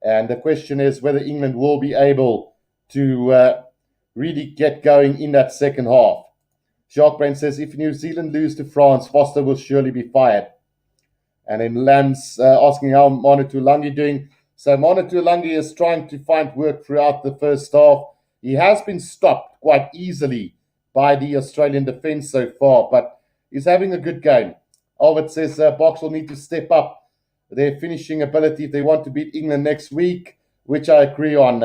And the question is whether England will be able to really get going in that second half. Jacques Brain says, if New Zealand lose to France, Foster will surely be fired. And then Lance asking how Manu Tuolangi doing. So Manu Tuolangi is trying to find work throughout the first half. He has been stopped quite easily by the Australian defence so far, but he's having a good game. Albert says Box will need to step up their finishing ability if they want to beat England next week, which I agree on.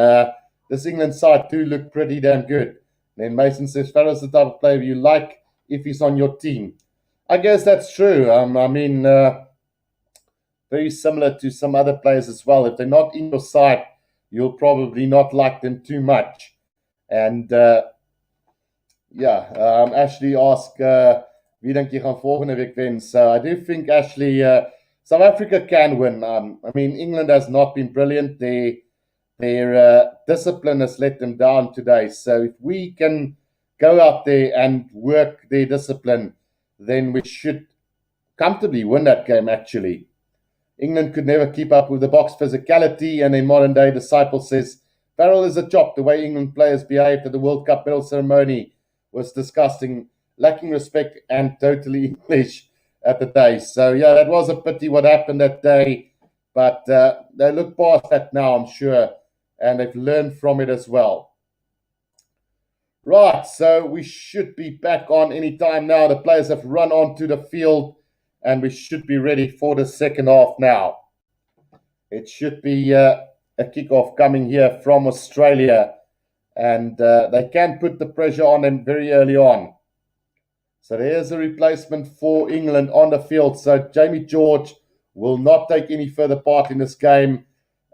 This England side do look pretty damn good. Then Mason says Farrell's the type of player you like if he's on your team. I guess that's true. I mean, very similar to some other players as well. If they're not in your side, you'll probably not like them too much. And yeah, Ashley asked, wie dink jy gaan volgende week wen? So I do think, Ashley, South Africa can win. I mean, England has not been brilliant. Their discipline has let them down today. So if we can go out there and work their discipline, then we should comfortably win that game, actually. England could never keep up with the Box physicality, and in modern day, Disciple says, Farrell is a chop. The way England players behaved at the World Cup medal ceremony was disgusting, lacking respect and totally English at the day. So, yeah, that was a pity what happened that day, but they look past that now, I'm sure, and they've learned from it as well. Right, so we should be back on any time now. The players have run onto the field, and we should be ready for the second half now. It should be a kickoff coming here from Australia, and they can put the pressure on them very early on. So there's a replacement for England on the field. So Jamie George will not take any further part in this game.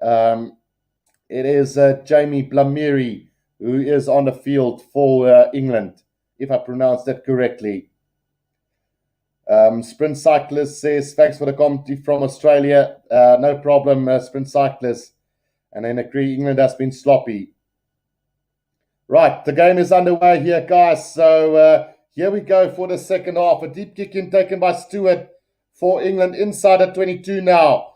It is Jamie Blamiri who is on the field for England, if I pronounced that correctly. Sprint Cyclist says, thanks for the commentary from Australia. No problem, Sprint Cyclist. And then agree, England has been sloppy. Right, the game is underway here, guys. So here we go for the second half. A deep kick in taken by Stewart for England inside at 22 now.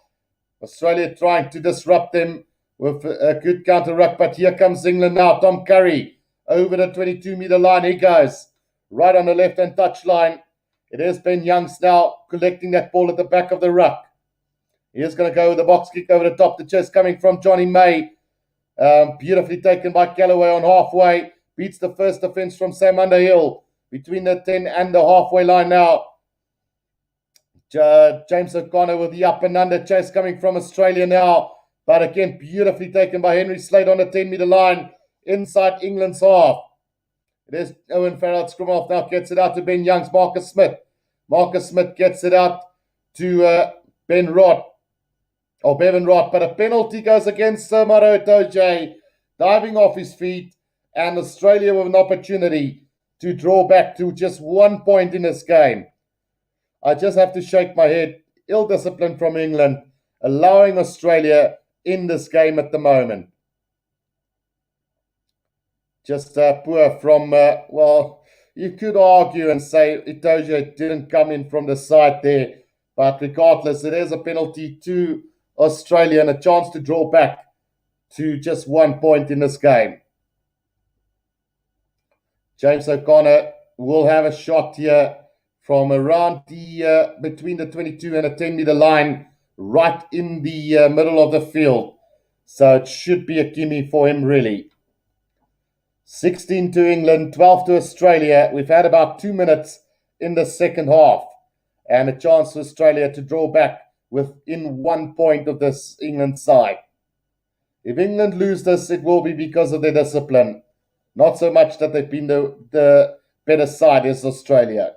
Australia trying to disrupt them with a good counter ruck. But here comes England now. Tom Curry over the 22-meter line. He goes right on the left-hand touchline. It is Ben Youngs now collecting that ball at the back of the ruck. He is going to go with the box kick over the top. The chest coming from Johnny May. Beautifully taken by Callaway on halfway. Beats the first defense from Sam Underhill. Between the 10 and the halfway line now. James O'Connor with the up and under chase coming from Australia now. But again, beautifully taken by Henry Slade on the 10-meter line. Inside England's half. It is Owen Farrell. Scrimmage now gets it out to Ben Youngs. Marcus Smith Marcus Smith gets it out to Bevan Rott, but a penalty goes against Maro Itoje, diving off his feet, and Australia with an opportunity to draw back to just 1 point in this game. I just have to shake my head. Ill discipline from England, allowing Australia in this game at the moment. Just poor from, you could argue and say Itoje didn't come in from the side there, but regardless, it is a penalty to Australia and a chance to draw back to just 1 point in this game. James O'Connor will have a shot here from around the between the 22 and the 10-meter line, right in the middle of the field. So it should be a gimme for him, really. 16 to England, 12 to Australia. We've had about 2 minutes in the second half, and a chance for Australia to draw back within 1 point of this England side. If England lose this, it will be because of their discipline. Not so much that they've been the better side as Australia.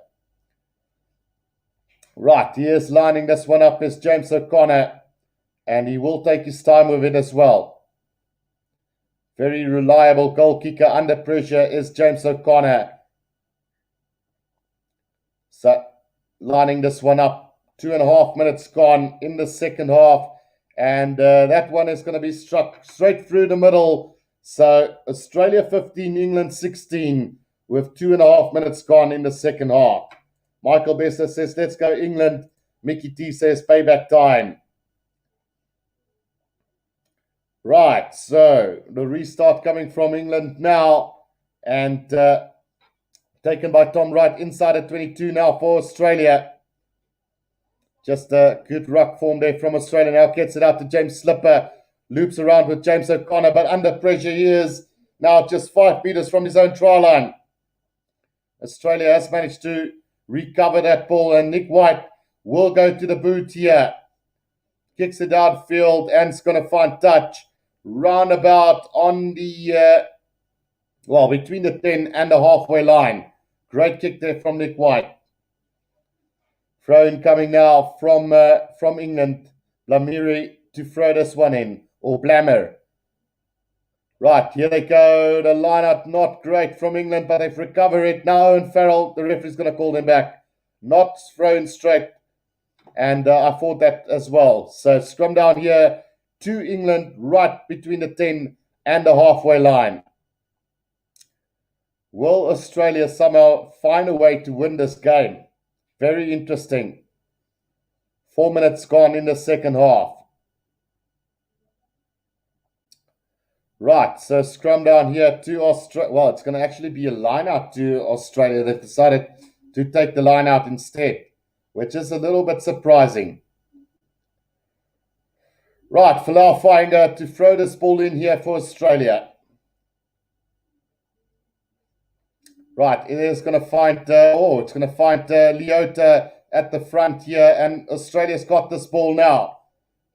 Right, he is lining this one up as James O'Connor, and he will take his time with it as well. Very reliable goal kicker under pressure is James O'Connor. So, lining this one up. 2.5 minutes gone in the second half, and that one is going to be struck straight through the middle. So Australia 15, England 16, with 2.5 minutes gone in the second half. Michael Bester says, let's go England. Mickey T says, payback time. Right, so the restart coming from England now, and taken by Tom Wright inside at 22 now for Australia. Just a good ruck form there from Australia. Now gets it out to James Slipper. Loops around with James O'Connor, but under pressure he is now just 5 meters from his own try line. Australia has managed to recover that ball, and Nick White will go to the boot here. Kicks it downfield and is going to find touch. Roundabout on the, between the 10 and the halfway line. Great kick there from Nick White. Throw in coming now from England. Blamiri to throw this one in. Or Blammer. Right, here they go. The line out not great from England, but they've recovered it. Now Owen Farrell, the referee's going to call them back. Not thrown straight. And I thought that as well. So scrum down here to England, right between the 10 and the halfway line. Will Australia somehow find a way to win this game? Very interesting. 4 minutes gone in the second half. Right, so scrum down here to Australia. Well, it's going to actually be a line out to Australia. They've decided to take the line out instead, which is a little bit surprising. Right, Falau Fainga to throw this ball in here for Australia. Right, it is going to find, Leota at the front here, and Australia's got this ball now.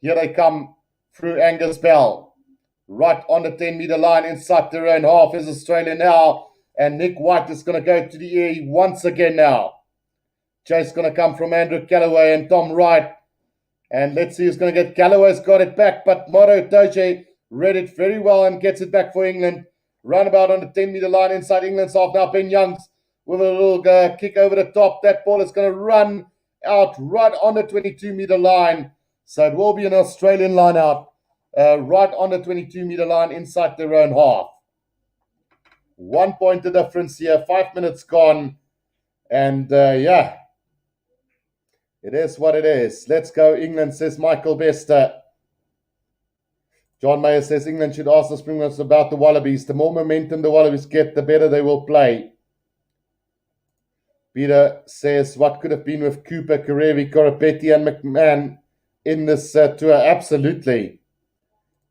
Here they come through Angus Bell. Right on the 10-meter line inside their own half is Australia now, and Nick White is going to go to the air once again now. Chase going to come from Andrew Callaway and Tom Wright. And let's see who's going to get. Callaway's got it back, but Maro Itoje read it very well and gets it back for England. Roundabout on the 10-meter line inside England's half now. Ben Youngs with a little kick over the top. That ball is going to run out right on the 22-meter line. So it will be an Australian line out right on the 22-meter line inside their own half. 1 point the difference here. 5 minutes gone. And it is what it is. Let's go England, says Michael Bester. John Mayer says England should ask the Springboks about the Wallabies. The more momentum the Wallabies get, the better they will play. Peter says, what could have been with Cooper, Karevi, Koropetti and McMahon in this tour? Absolutely.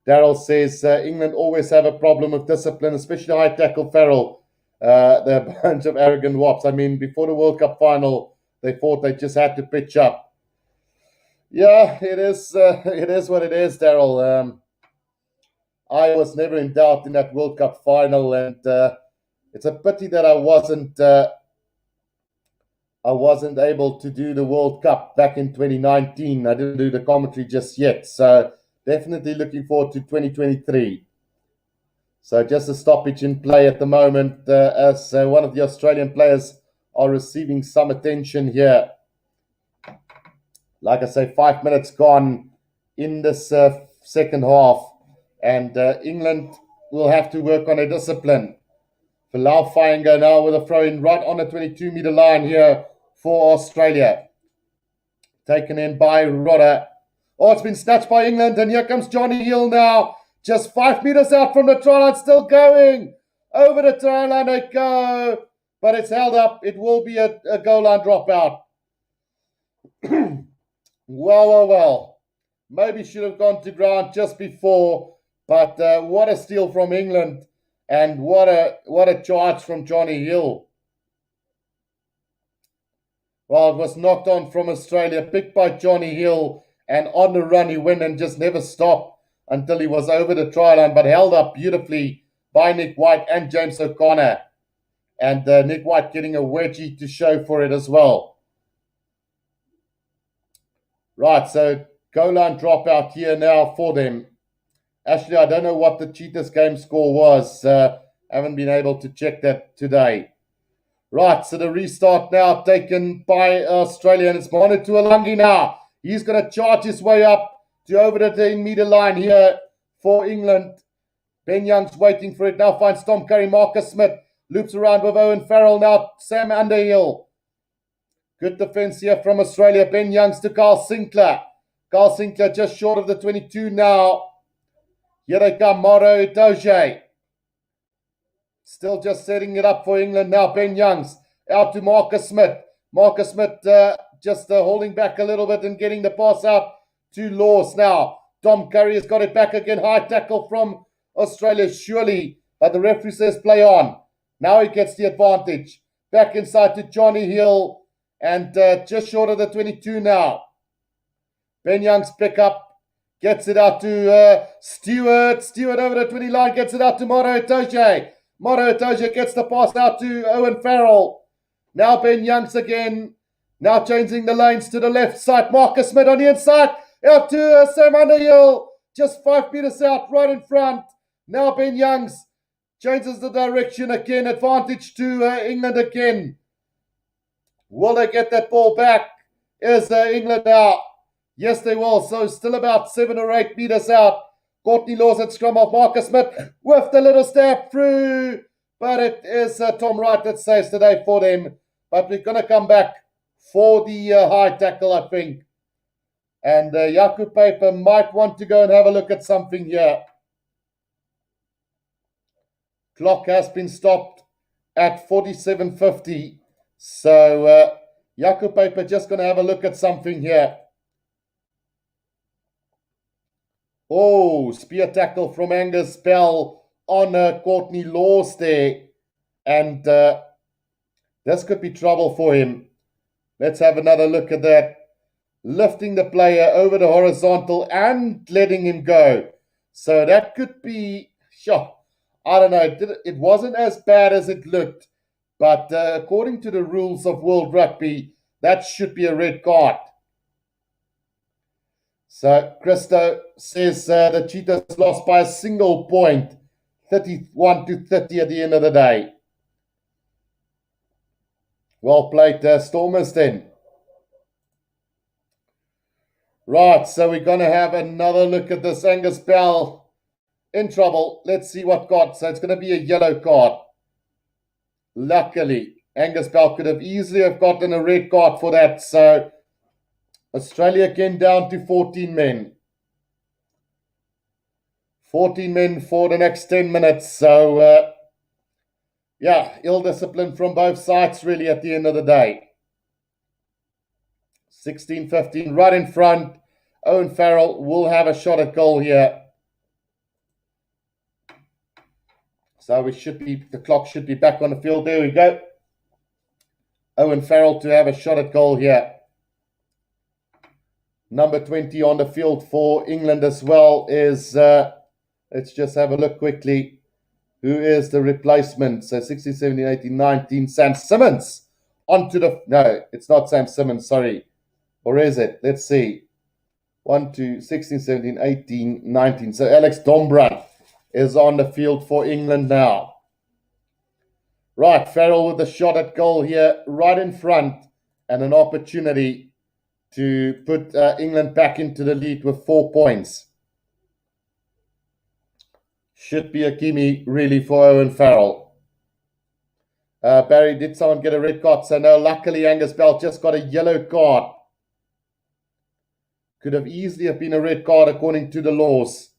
Daryl says, England always have a problem with discipline, especially high tackle Farrell. They're a bunch of arrogant wops. I mean, before the World Cup final, they thought they just had to pitch up. Yeah, it is what it is, Daryl. I was never in doubt in that World Cup final, and it's a pity that I wasn't I wasn't able to do the World Cup back in 2019. I didn't do the commentary just yet. So definitely looking forward to 2023. So just a stoppage in play at the moment as one of the Australian players are receiving some attention here. Like I say, 5 minutes gone in this second half. And England will have to work on a discipline. Falau Fainga now with a throw in right on the 22-meter line here for Australia. Taken in by Rodder. Oh, it's been snatched by England, and here comes Johnny Hill now. Just 5 meters out from the try line, still going. Over the try line they go, but it's held up. It will be a goal line dropout. Well. Maybe should have gone to ground just before, but what a steal from England, and what a charge from Johnny Hill. Well, it was knocked on from Australia, picked by Johnny Hill, and on the run he went and just never stopped until he was over the try line, but held up beautifully by Nick White and James O'Connor. And Nick White getting a wedgie to show for it as well. Right, so goal line dropout here now for them. Actually, I don't know what the Cheetahs game score was. Haven't been able to check that today. Right, so the restart now taken by Australia, and it's Manu Tuolangi now. He's going to charge his way up to over the 10-meter line here for England. Ben Young's waiting for it now, finds Tom Curry, Marcus Smith, loops around with Owen Farrell now, Sam Underhill. Good defense here from Australia. Ben Youngs to Carl Sinclair. Carl Sinclair just short of the 22 now. Here they come, Maro Itoje. Still just setting it up for England now. Ben Youngs out to Marcus Smith. Marcus Smith just holding back a little bit and getting the pass out to Laws now. Tom Curry has got it back again. High tackle from Australia, surely. But the referee says play on. Now he gets the advantage. Back inside to Johnny Hill. And just short of the 22 now. Ben Young's pick up. Gets it out to Stewart. Stewart over the 20 line. Gets it out to Maro Itoje. Maro Itoje gets the pass out to Owen Farrell. Now Ben Youngs again. Now changing the lanes to the left side. Marcus Smith on the inside. Out to Sam Underhill. Just 5 meters out, right in front. Now Ben Youngs changes the direction again. Advantage to England again. Will they get that ball back? Is England now? Yes, they will. So still about 7 or 8 meters out. Courtney Laws at scrum of Marcus Smith with the little stab through. But it is Tom Wright that saves today for them. But we're going to come back for the high tackle, I think. And Jaco Paper might want to go and have a look at something here. Clock has been stopped at 47:50. So Jaco Paper just going to have a look at something here. Oh, spear tackle from Angus Bell on Courtney Laws there. And this could be trouble for him. Let's have another look at that. Lifting the player over the horizontal and letting him go. So that could be, I don't know. It wasn't as bad as it looked. But according to the rules of World Rugby, that should be a red card. So Christo says the Cheetahs lost by a single point, 31-30 at the end of the day. Well played, Stormers then. Right, so we're going to have another look at this. Angus Bell in trouble. Let's see what got. So it's going to be a yellow card. Luckily, Angus Bell could have easily have gotten a red card for that. So Australia again down to 14 men. 14 men for the next 10 minutes. So, ill discipline from both sides really at the end of the day. 16-15 right in front. Owen Farrell will have a shot at goal here. So the clock should be back on the field. There we go. Owen Farrell to have a shot at goal here. Number 20 on the field for England as well is, let's just have a look quickly. Who is the replacement? So 16, 17, 18, 19, Sam Simmons onto the... No, it's not Sam Simmons, sorry. Or is it? Let's see. 1, 2, 16, 17, 18, 19. So Alex Dombrandt is on the field for England now. Right, Farrell with a shot at goal here, right in front, and an opportunity to put England back into the lead with 4 points. Should be a gimme, really, for Owen Farrell. Barry, did someone get a red card? So no, luckily Angus Bell just got a yellow card. Could have easily have been a red card according to the laws.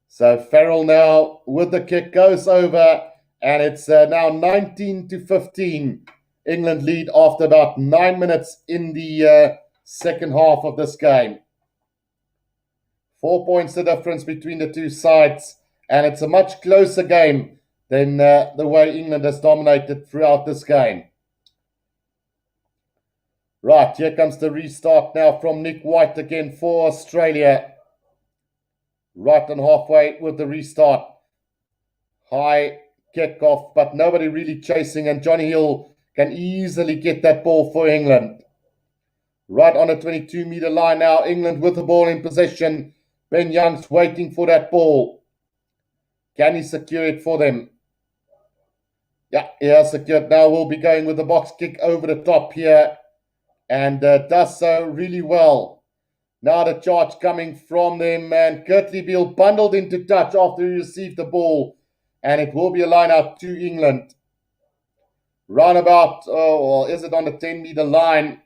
So Farrell now with the kick goes over, and it's now 19-15. England lead after about 9 minutes in the second half of this game. 4 points the difference between the two sides, and it's a much closer game than the way England has dominated throughout this game. Right, here comes the restart now from Nick White again for Australia. Right on halfway with the restart. High kickoff, but nobody really chasing, and Johnny Hill can easily get that ball for England. Right on the 22-meter line now, England with the ball in possession. Ben Young's waiting for that ball. Can he secure it for them? Yeah, he has secured. Now we'll be going with the box kick over the top here, and does so really well. Now the charge coming from them, and Kurtley Beale bundled into touch after he received the ball, and it will be a line out to England. Roundabout, is it on the 10-meter line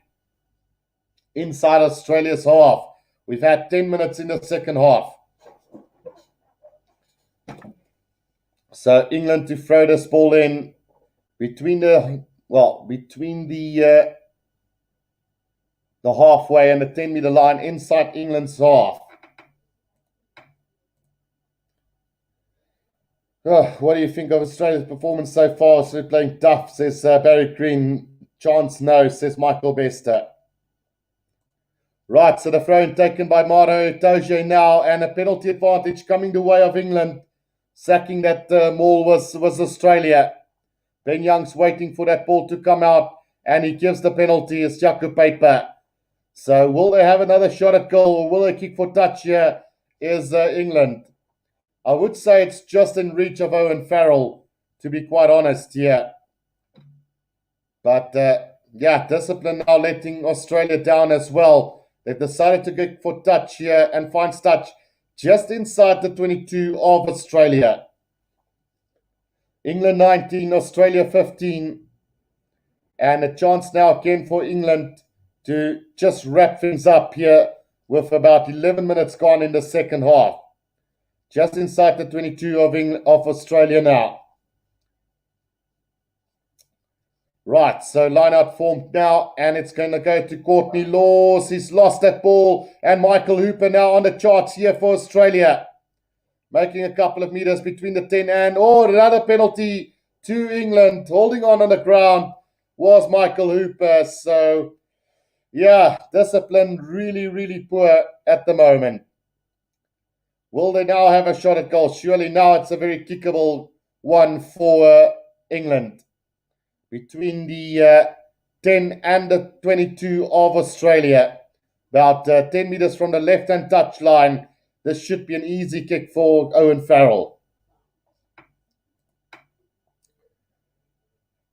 inside Australia's half? We've had 10 minutes in the second half. So England to throw this ball in between the halfway and the 10-meter line inside England's half. What do you think of Australia's performance so far? So playing tough, says Barry Green. Chance no, says Michael Bester. Right, so the throw-in taken by Maro Itoje now, and a penalty advantage coming the way of England. Sacking that maul was Australia. Ben Young's waiting for that ball to come out, and he gives the penalty as Jaco Paper. So will they have another shot at goal, or will they kick for touch here? Is England. I would say it's just in reach of Owen Farrell, to be quite honest here. But yeah, discipline now letting Australia down as well. They've decided to go for touch here and finds touch just inside the 22 of Australia. England 19, Australia 15. And a chance now again for England to just wrap things up here with about 11 minutes gone in the second half. Just inside the 22 of Australia now. Right, so line-out formed now, and it's going to go to Courtney Laws. He's lost that ball, and Michael Hooper now on the charts here for Australia. Making a couple of meters between the 10 and... another penalty to England. Holding on the ground was Michael Hooper. So, yeah, discipline really, really poor at the moment. Will they now have a shot at goal? Surely now it's a very kickable one for England. Between the 10 and the 22 of Australia. About 10 meters from the left-hand touch line. This should be an easy kick for Owen Farrell.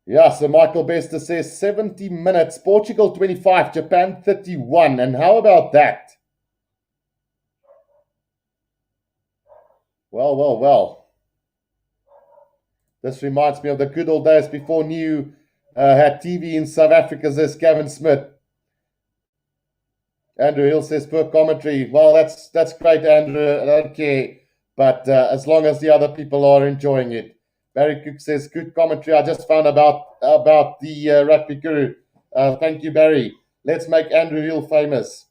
Yeah, so Michael Bester says 70 minutes. Portugal 25, Japan 31. And how about that? Well. This reminds me of the good old days before New had TV in South Africa, says Gavin Smith. Andrew Hill says, poor commentary. Well, that's great, Andrew. I don't care. But as long as the other people are enjoying it. Barry Cook says, good commentary. I just found about the Rugby Guru. Thank you, Barry. Let's make Andrew Hill famous.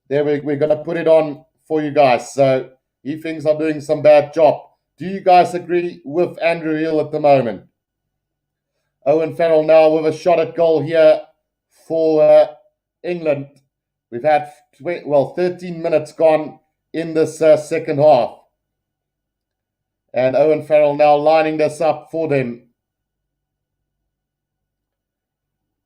There we're going to put it on for you guys. So he thinks I'm doing some bad job. Do you guys agree with Andrew Hill at the moment? Owen Farrell now with a shot at goal here for England. We've had 13 minutes gone in this second half. And Owen Farrell now lining this up for them.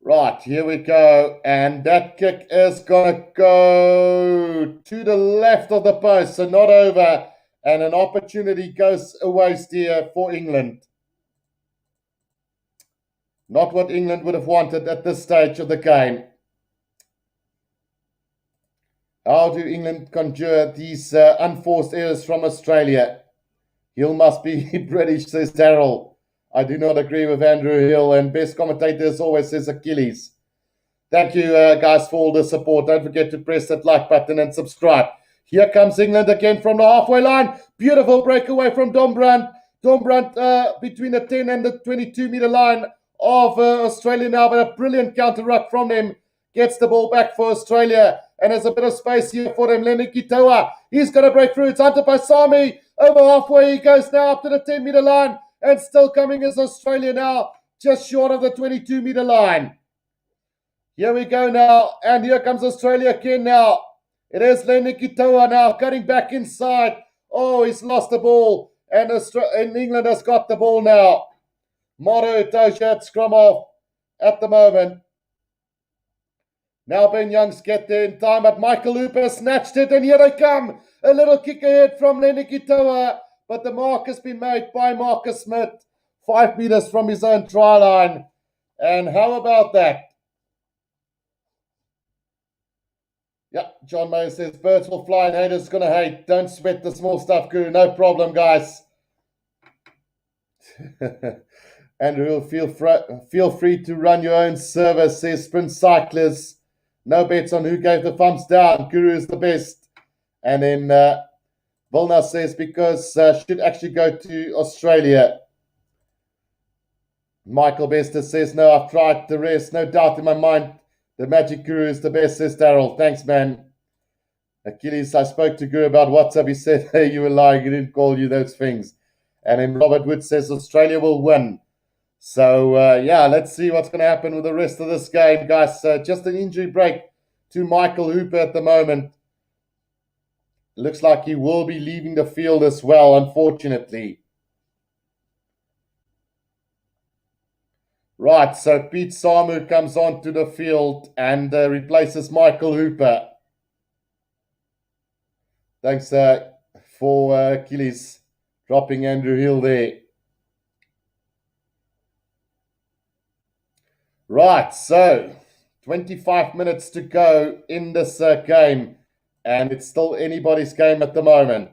Right, here we go. And that kick is going to go to the left of the post, so not over. And an opportunity goes away here for England. Not what England would have wanted at this stage of the game. How do England conjure these unforced errors from Australia? Hill must be British, says Darrell. I do not agree with Andrew Hill, and best commentators always says Achilles. Thank you, guys, for all the support. Don't forget to press that like button and subscribe. Here comes England again from the halfway line. Beautiful breakaway from Dombrandt. Dombrandt between the 10 and the 22-meter line of Australia now, but a brilliant counter-ruck from them. Gets the ball back for Australia, and there's a bit of space here for them. Lenny Kitoa, he's going to break through. It's Hunter Paisami. Over halfway he goes now up to the 10-meter line, and still coming is Australia now, just short of the 22-meter line. Here we go now, and here comes Australia again now. It is Lenny Kitoa now, cutting back inside. Oh, he's lost the ball, and England has got the ball now. Moro Toja at scrum off at the moment. Now Ben Youngs get there in time, but Michael Hooper snatched it, and here they come. A little kick ahead from Lenny Kitoa, but the mark has been made by Marcus Smith, 5 meters from his own try line. And how about that? Yeah, John Mayer says, birds will fly and haters going to hate. Don't sweat the small stuff, Guru. No problem, guys. Andrew, feel free to run your own service, says Sprint Cyclist. No bets on who gave the thumbs down. Guru is the best. And then Vilna says, because should actually go to Australia. Michael Bester says, no, I've tried the rest. No doubt in my mind. The Magic Guru is the best, says Darrell. Thanks, man. Achilles, I spoke to Guru about WhatsApp. He said, hey, you were lying. He didn't call you those things. And then Robert Wood says Australia will win. So, yeah, let's see what's going to happen with the rest of this game, guys. Just an injury break to Michael Hooper at the moment. Looks like he will be leaving the field as well, unfortunately. Right, so Pete Samu comes onto the field and replaces Michael Hooper. Thanks for Achilles dropping Andrew Hill there. Right, so 25 minutes to go in this game, and it's still anybody's game at the moment.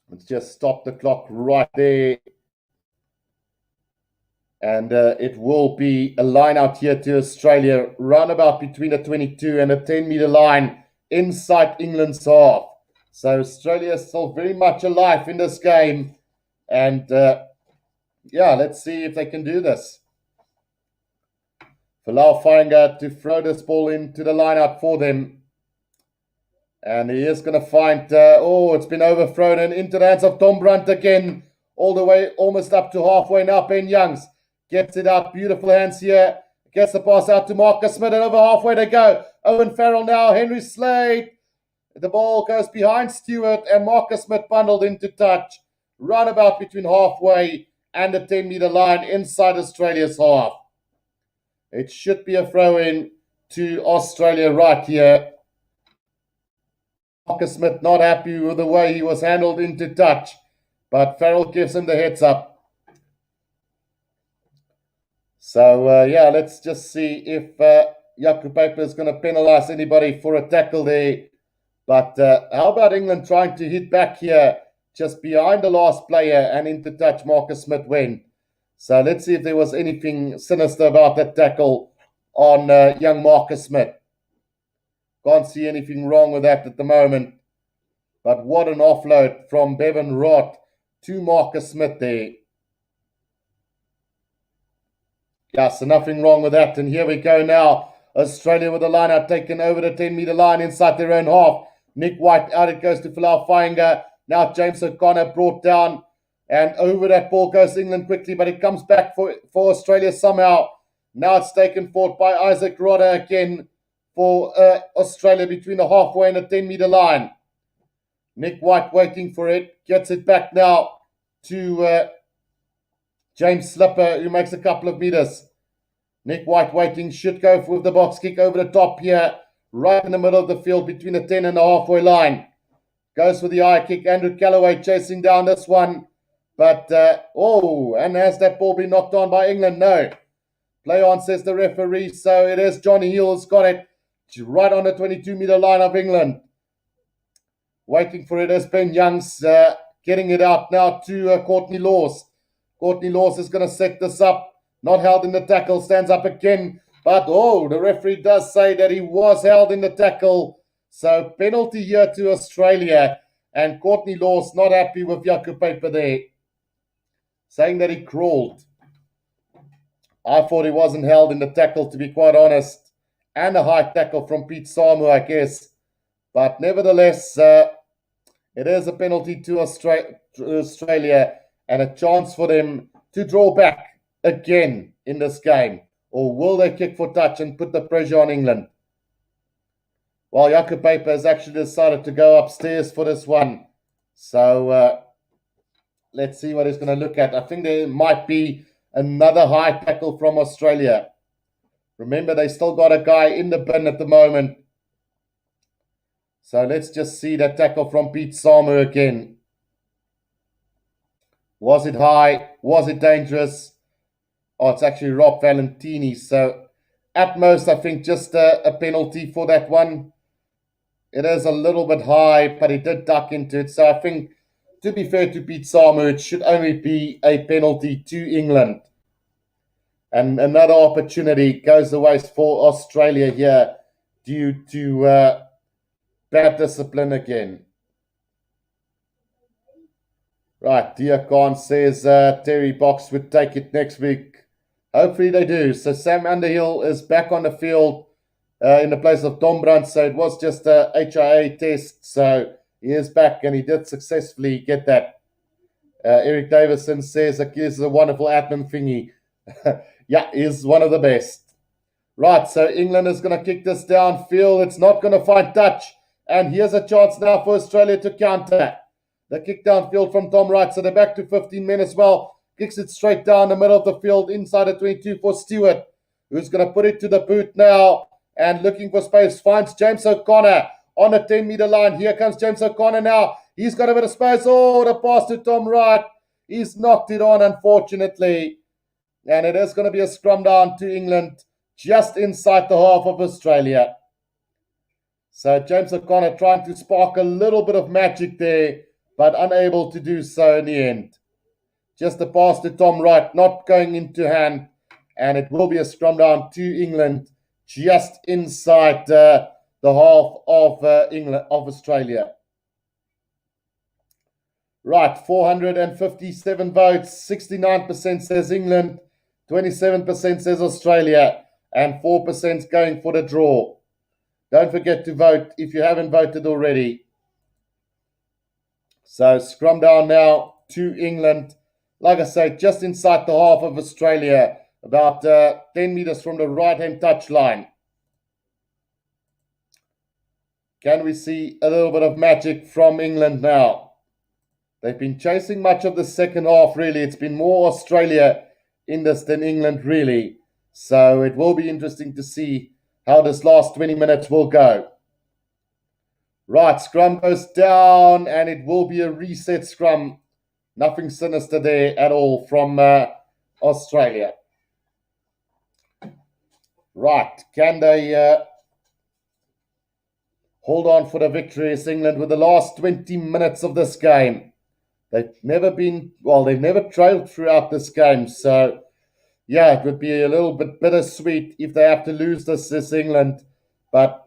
Let's just stop the clock right there. And it will be a line out here to Australia, roundabout between the 22 and the 10-meter line inside England's half. So Australia is still very much alive in this game. And yeah, let's see if they can do this. Falau Fainga to throw this ball into the line out for them. And he is going to find, it's been overthrown and into the hands of Tom Brunt again. All the way, almost up to halfway now, Ben Youngs. Gets it out, beautiful hands here. Gets the pass out to Marcus Smith, and over halfway they go. Owen Farrell now, Henry Slade. The ball goes behind Stewart, and Marcus Smith bundled into touch. Right about between halfway and the 10-meter line inside Australia's half. It should be a throw-in to Australia right here. Marcus Smith not happy with the way he was handled into touch, but Farrell gives him the heads up. So, yeah, let's just see if Jaco Paper is going to penalise anybody for a tackle there. But how about England trying to hit back here just behind the last player and into touch Marcus Smith went. So let's see if there was anything sinister about that tackle on young Marcus Smith. Can't see anything wrong with that at the moment. But what an offload from Bevan Roth to Marcus Smith there. Yeah, so nothing wrong with that. And here we go now. Australia with the line out taken over the 10-meter line inside their own half. Nick White out it goes to Falau Fainga. Now James O'Connor brought down. And over that ball goes England quickly, but it comes back for Australia somehow. Now it's taken forward by Isaac Rodder again for Australia between the halfway and the 10-meter line. Nick White waiting for it. Gets it back now to James Slipper, who makes a couple of meters. Nick White waiting, should go with the box kick over the top here, right in the middle of the field between the 10 and the halfway line. Goes for the eye kick. Andrew Callaway chasing down this one. But, and has that ball been knocked on by England? No. Play on, says the referee. So it is Johnny Hill who's got it right on the 22-meter line of England. Waiting for it is Ben Youngs, getting it out now to Courtney Laws. Courtney Laws is going to set this up. Not held in the tackle, stands up again. But, the referee does say that he was held in the tackle. So penalty here to Australia. And Courtney Laws not happy with Jaco Paper there, saying that he crawled. I thought he wasn't held in the tackle, to be quite honest. And a high tackle from Pete Samu, I guess. But nevertheless, it is a penalty to Australia and a chance for them to draw back again in this game. Or will they kick for touch and put the pressure on England? Well, Jaco Paper has actually decided to go upstairs for this one. So let's see what he's going to look at. I think there might be another high tackle from Australia. Remember, they still got a guy in the bin at the moment. So let's just see that tackle from Pete Samu again. Was it high? Was it dangerous? Oh, it's actually Rob Valentini. So at most, I think just a penalty for that one. It is a little bit high, but he did duck into it. So I think, to be fair to Pete Samu, it should only be a penalty to England. And another opportunity goes the waste for Australia here due to bad discipline again. Right, Dear Khan says Terry Box would take it next week. Hopefully they do. So Sam Underhill is back on the field in the place of Tom Brandt. So it was just a HIA test. So he is back and he did successfully get that. Eric Davison says that this is a wonderful admin thingy. Yeah, he's one of the best. Right, so England is going to kick this downfield. It's not going to find touch. And here's a chance now for Australia to counter. The kick downfield from Tom Wright. So they're back to 15 men as well. Kicks it straight down the middle of the field inside the 22 for Stewart, who's going to put it to the boot now. And looking for space, finds James O'Connor on the 10-meter line. Here comes James O'Connor now. He's got a bit of space. Oh, the pass to Tom Wright. He's knocked it on, unfortunately. And it is going to be a scrum down to England just inside the half of Australia. So James O'Connor trying to spark a little bit of magic there, but unable to do so in the end. Just a pass to Tom Wright, not going into hand. And it will be a scrum down to England just inside the half of Australia. Right, 457 votes, 69% says England, 27% says Australia, and 4% going for the draw. Don't forget to vote if you haven't voted already. So scrum down now to England. Like I say, just inside the half of Australia, about 10 meters from the right-hand touch line. Can we see a little bit of magic from England now? They've been chasing much of the second half, really. It's been more Australia in this than England, really. So it will be interesting to see how this last 20 minutes will go. Right, scrum goes down, and it will be a reset scrum. Nothing sinister there at all from Australia. Right, can they hold on for the victory as England with the last 20 minutes of this game? They've never trailed throughout this game. So, yeah, it would be a little bit bittersweet if they have to lose this England. But,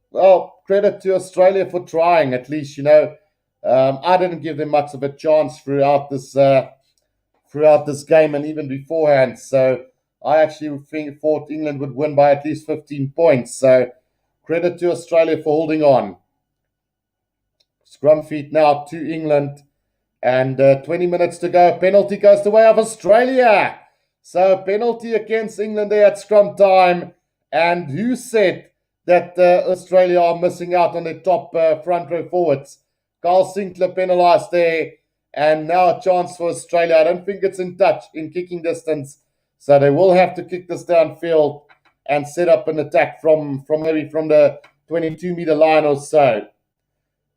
well, credit to Australia for trying, at least, I didn't give them much of a chance throughout this game and even beforehand. So I actually thought England would win by at least 15 points. So credit to Australia for holding on. Scrum feet now to England. And 20 minutes to go. Penalty goes the way of Australia. So penalty against England there at scrum time. And who said that Australia are missing out on their top front row forwards? Carl Sinclair penalised there. And now a chance for Australia. I don't think it's in touch, in kicking distance. So they will have to kick this downfield and set up an attack from maybe from the 22-meter line or so.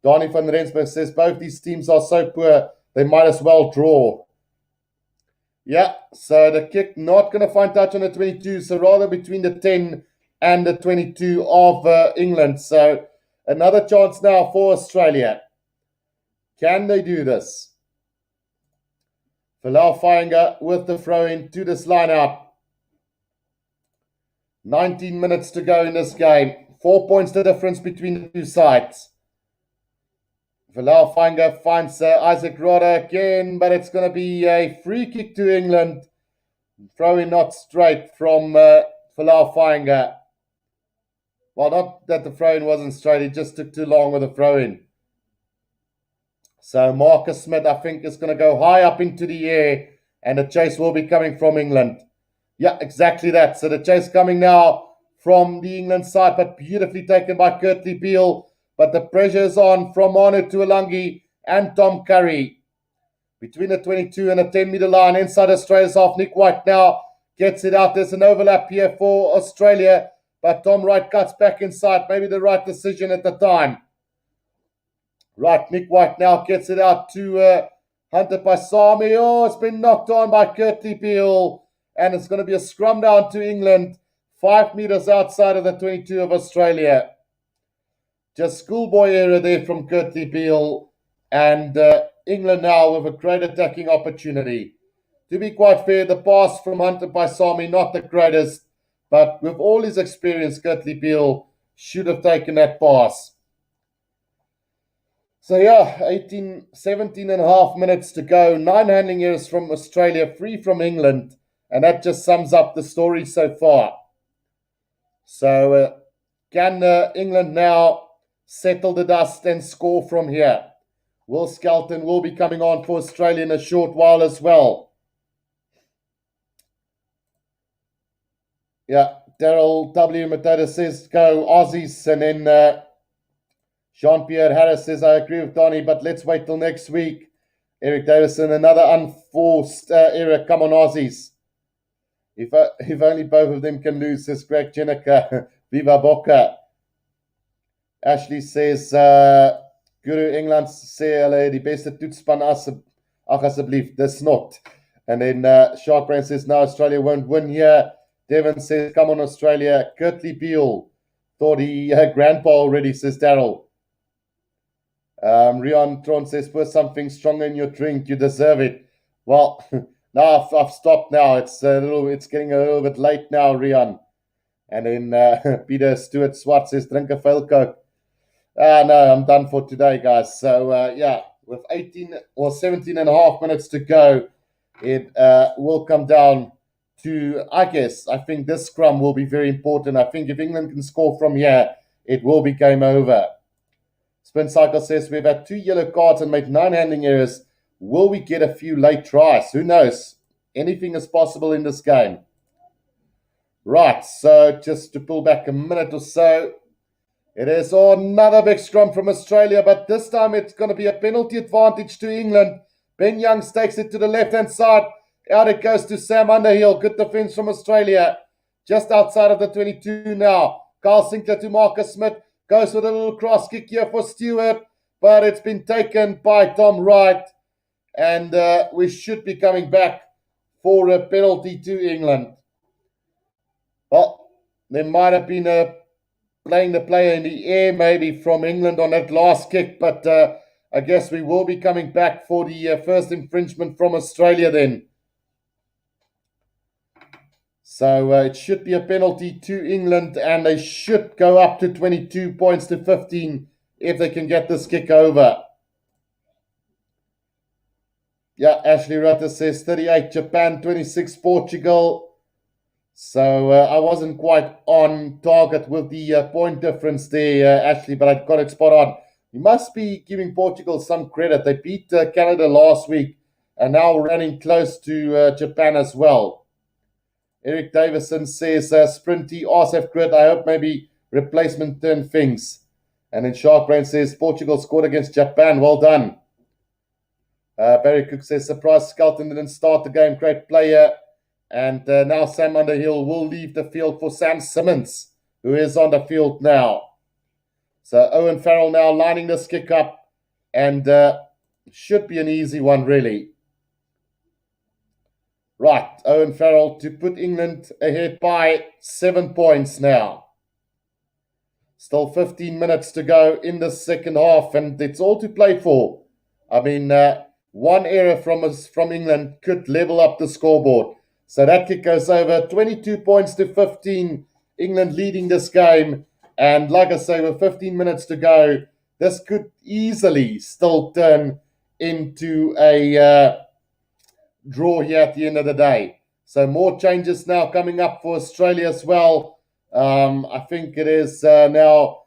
Donnie van Rensburg says both these teams are so poor, they might as well draw. Yeah, so the kick not going to find touch on the 22, so rather between the 10 and the 22 of England. So another chance now for Australia. Can they do this? Falau Fainger with the throw in to this line out. 19 minutes to go in this game. 4 points the difference between the two sides. Falau Fainger finds Isaac Rodder again, but it's going to be a free kick to England. Throw in not straight from Falau Fainger. Well, not that the throw in wasn't straight, it just took too long with the throw in. So Marcus Smith, I think, is going to go high up into the air, and the chase will be coming from England. Yeah, exactly that. So the chase coming now from the England side, but beautifully taken by Kurtley Beale. But the pressure is on from Manu Tuolangi and Tom Curry. Between the 22 and the 10-meter line, inside Australia's half. Nick White now gets it out. There's an overlap here for Australia, but Tom Wright cuts back inside. Maybe the right decision at the time. Right, Nick White now gets it out to Hunter Paisami. Oh, it's been knocked on by Kurtley Beale. And it's going to be a scrum down to England. 5 meters outside of the 22 of Australia. Just schoolboy error there from Kurtley Beale. And England now with a great attacking opportunity. To be quite fair, the pass from Hunter Paisami, not the greatest. But with all his experience, Kurtley Beale should have taken that pass. So yeah, 17 and a half minutes to go. 9 handling errors from Australia, 3 from England. And that just sums up the story so far. So can England now settle the dust and score from here? Will Skelton will be coming on for Australia in a short while as well. Yeah, Daryl W. Matata says go Aussies, and then Jean-Pierre Harris says, I agree with Donnie, but let's wait till next week. Eric Davison, another unforced error. Come on, Aussies. If only both of them can lose, says Greg Jenniker. Viva Boca. Ashley says, Guru England sê hulle die beste toetsspan asseblief. Dis not. And then Shark Brand says, no, Australia won't win here. Devon says, come on, Australia. Kurtley Beale thought he had grandpa already, says Daryl. Rion Tron says, put something stronger in your drink. You deserve it. Well, now I've stopped now. It's getting a little bit late now, Rion. And then Peter Stewart Swart says, drink a full Coke. No, I'm done for today, guys. So, yeah, with 17 and a half minutes to go, it will come down to, I think this scrum will be very important. I think if England can score from here, it will be game over. Spin Cycle says, we've had 2 yellow cards and made 9 handling errors. Will we get a few late tries? Who knows? Anything is possible in this game. Right, so just to pull back a minute or so. It is another big scrum from Australia, but this time it's going to be a penalty advantage to England. Ben Young takes it to the left-hand side. Out it goes to Sam Underhill. Good defense from Australia. Just outside of the 22 now. Carl Sinclair to Marcus Smith. Goes with a little cross kick here for Stewart, but it's been taken by Tom Wright. And we should be coming back for a penalty to England. Well, there might have been playing the player in the air maybe from England on that last kick, but I guess we will be coming back for the first infringement from Australia then. So it should be a penalty to England, and they should go up to 22 points to 15 if they can get this kick over. Yeah, Ashley Rutter says 38 Japan, 26 Portugal. So I wasn't quite on target with the point difference there, Ashley, but I got it spot on. You must be giving Portugal some credit. They beat Canada last week and now running close to Japan as well. Eric Davison says, Sprinty, RSF grid, I hope maybe replacement turn things. And then Shark Brain says, Portugal scored against Japan. Well done. Barry Cook says, surprise Skelton didn't start the game. Great player. And now Sam Underhill will leave the field for Sam Simmons, who is on the field now. So Owen Farrell now lining this kick up, and should be an easy one, really. Right, Owen Farrell to put England ahead by 7 points now. Still 15 minutes to go in the second half, and it's all to play for. I mean, one error from England could level up the scoreboard. So that kick goes over, 22 points to 15. England leading this game. And like I say, with 15 minutes to go, this could easily still turn into a draw here at the end of the day. So more changes now coming up for Australia as well. I think it is now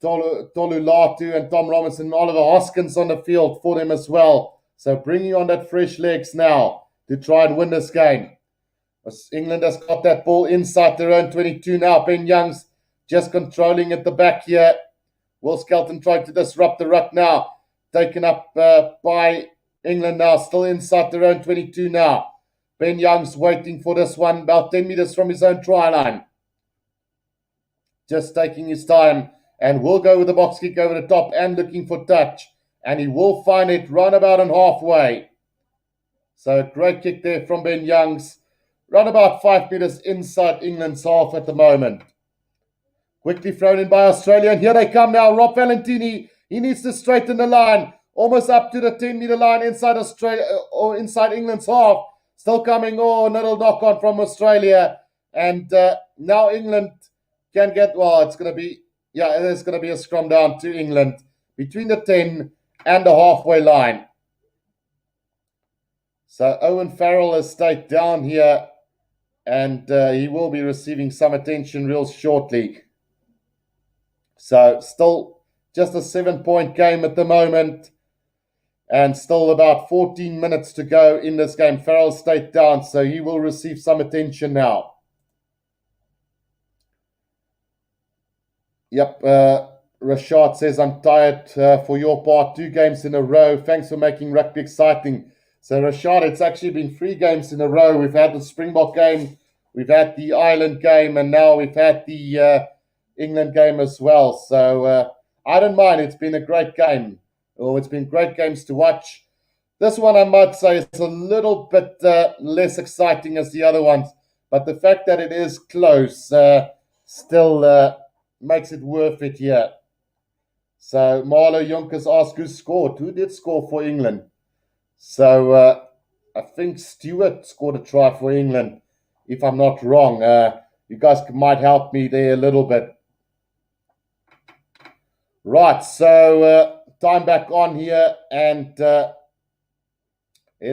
Tolu Latu and Tom Robinson and Oliver Hoskins on the field for them as well. So bringing on that fresh legs now to try and win this game. England has got that ball inside their own 22 now. Ben Young's just controlling at the back here. Will Skelton trying to disrupt the ruck now. Taken up by England now. Still inside their own 22 now. Ben Young's waiting for this one. About 10 meters from his own try line. Just taking his time. And will go with the box kick over the top and looking for touch. And he will find it round about and halfway. So great kick there from Ben Young's. Round about 5 meters inside England's half at the moment. Quickly thrown in by Australia. And here they come now. Rob Valentini. He needs to straighten the line. Almost up to the 10-meter line inside Australia or inside England's half. Still coming. Oh, a little knock on from Australia. And now England can get, well, it's going to be, yeah, it is going to be a scrum down to England between the 10 and the halfway line. So Owen Farrell has stayed down here. And he will be receiving some attention real shortly. So still just a 7-point game at the moment. And still about 14 minutes to go in this game. Farrell stayed down, so he will receive some attention now. Yep, Rashad says, I'm tired for your part. 2 games in a row. Thanks for making rugby exciting. So, Rashad, it's actually been 3 games in a row. We've had the Springbok game, we've had the Ireland game, and now we've had the England game as well. So, I don't mind. It's been a great game. Oh, it's been great games to watch. This one, I might say, is a little bit less exciting as the other ones. But the fact that it is close still makes it worth it here. So, Marlo Jonkers asked who scored. Who did score for England? So, I think Stewart scored a try for England, if I'm not wrong. You guys might help me there a little bit. Right, so time back on here, and it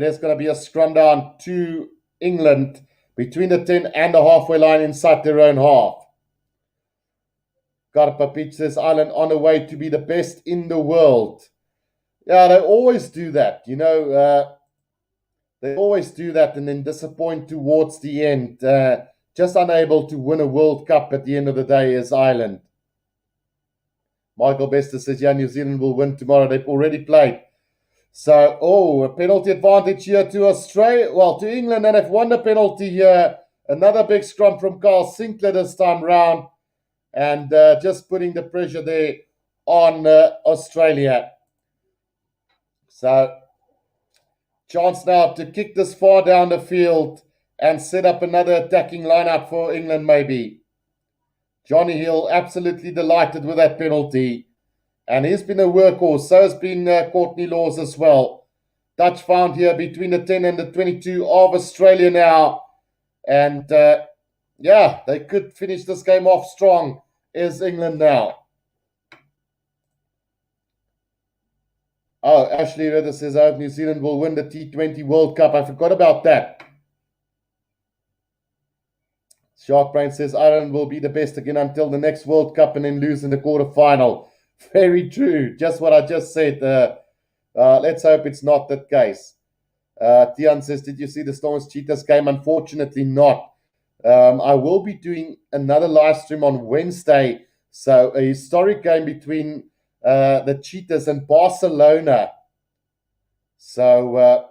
is going to be a scrum down to England between the 10 and the halfway line inside their own half. Karpapich says, Ireland on the way to be the best in the world. Yeah, they always do that, you know. They always do that and then disappoint towards the end. Just unable to win a World Cup at the end of the day is Ireland. Michael Bester says, yeah, New Zealand will win tomorrow. They've already played. So, a penalty advantage here to Australia. Well, to England, and they've won the penalty here. Another big scrum from Carl Sinclair this time round. And just putting the pressure there on Australia. So, chance now to kick this far down the field and set up another attacking lineup for England maybe. Johnny Hill absolutely delighted with that penalty. And he's been a workhorse. So has been Courtney Laws as well. Touch found here between the 10 and the 22 of Australia now. And yeah, they could finish this game off strong is England now. Oh, Ashley Ritter says, I hope New Zealand will win the T20 World Cup. I forgot about that. Shark Brain says, Ireland will be the best again until the next World Cup and then lose in the quarterfinal. Very true. Just what I just said. Let's hope it's not that case. Tian says, did you see the Storms Cheetahs game? Unfortunately not. I will be doing another live stream on Wednesday. So a historic game between the Cheetahs and Barcelona. So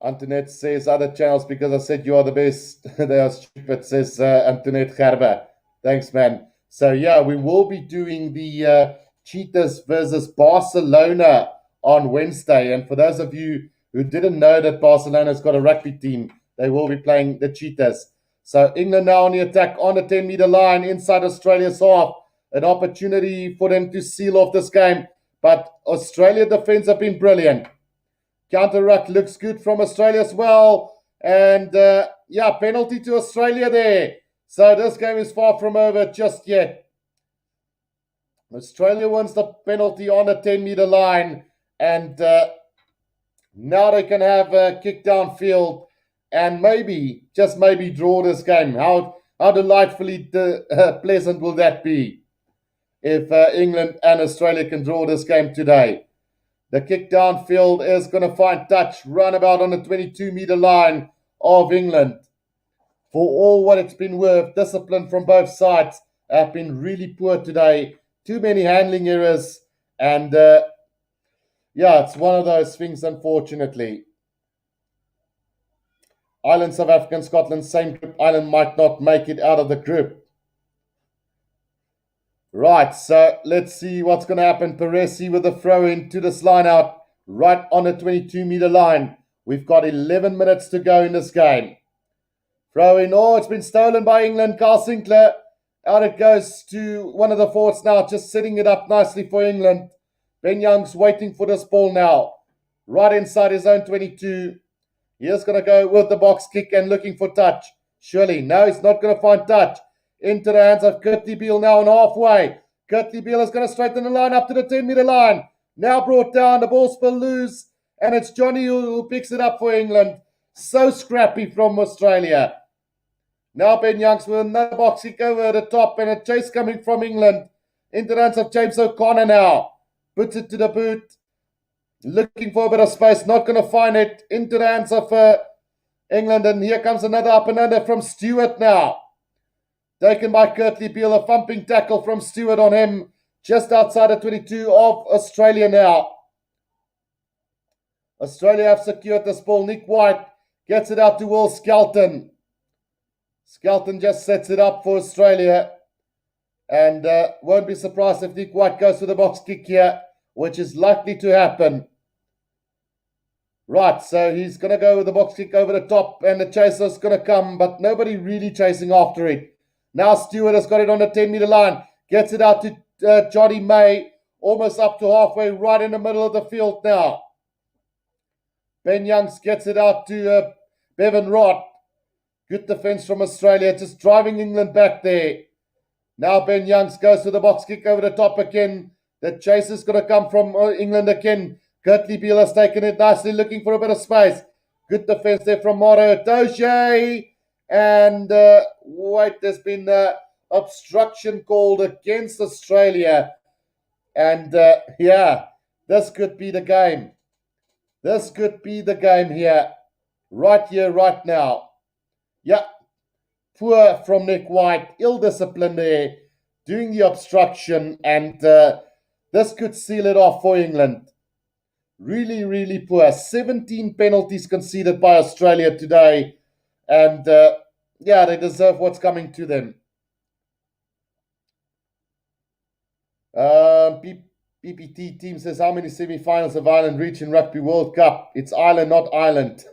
Antoinette says other channels because I said you are the best. They are stupid, says Antoinette Gerber. Thanks, man. So yeah, we will be doing the Cheetahs versus Barcelona on Wednesday. And for those of you who didn't know that Barcelona's got a rugby team, they will be playing the Cheetahs. So England now on the attack on the 10-meter line inside Australia's half. An opportunity for them to seal off this game. But Australia defense have been brilliant. Counter ruck looks good from Australia as well. And yeah, penalty to Australia there. So this game is far from over just yet. Australia wins the penalty on the 10-meter line. And now they can have a kick downfield and maybe, just maybe, draw this game. How delightfully pleasant will that be if England and Australia can draw this game today? The kick downfield is going to find touch roundabout on the 22-meter line of England. For all what it's been worth, discipline from both sides have been really poor today. Too many handling errors. And yeah, it's one of those things, unfortunately. Ireland, South Africa, and Scotland, same group. Ireland might not make it out of the group. Right, so let's see what's going to happen. Peresi with a throw in to this line out, right on the 22-meter line. We've got 11 minutes to go in this game. Throw in, oh, it's been stolen by England. Carl Sinclair, out it goes to one of the forwards now, just setting it up nicely for England. Ben Young's waiting for this ball now, right inside his own 22. He's going to go with the box kick and looking for touch. Surely, no, he's not going to find touch. Into the hands of Kurtley Beale now on halfway. Kurtley Beale is going to straighten the line up to the 10-meter line. Now brought down, the ball spill loose. And it's Johnny who picks it up for England. So scrappy from Australia. Now Ben Youngs with another box kick over the top and a chase coming from England. Into the hands of James O'Connor now. Puts it to the boot. Looking for a bit of space. Not going to find it. Into the hands of England. And here comes another up and under from Stewart now. Taken by Kurtley Beale, a thumping tackle from Stewart on him, just outside the 22 of Australia now. Australia have secured this ball. Nick White gets it out to Will Skelton. Skelton just sets it up for Australia. And won't be surprised if Nick White goes for the box kick here, which is likely to happen. Right, so he's going to go with the box kick over the top, and the chaser's going to come, but nobody really chasing after it. Now Stewart has got it on the 10-meter line. Gets it out to Johnny May. Almost up to halfway, right in the middle of the field now. Ben Youngs gets it out to Bevan Rott. Good defense from Australia. Just driving England back there. Now Ben Youngs goes to the box kick over the top again. The chase is going to come from England again. Kurtley Beale has taken it nicely, looking for a bit of space. Good defense there from Moro Doche. And wait, there's been obstruction called against Australia. And yeah, this could be the game. This could be the game here. Right here, right now. Yeah, poor from Nick White. Ill-disciplined there. Doing the obstruction. And this could seal it off for England. Really, really poor. 17 penalties conceded by Australia today. And yeah, they deserve what's coming to them. PPT team says, how many semi-finals have Ireland reached in Rugby World Cup? It's Ireland, not Ireland.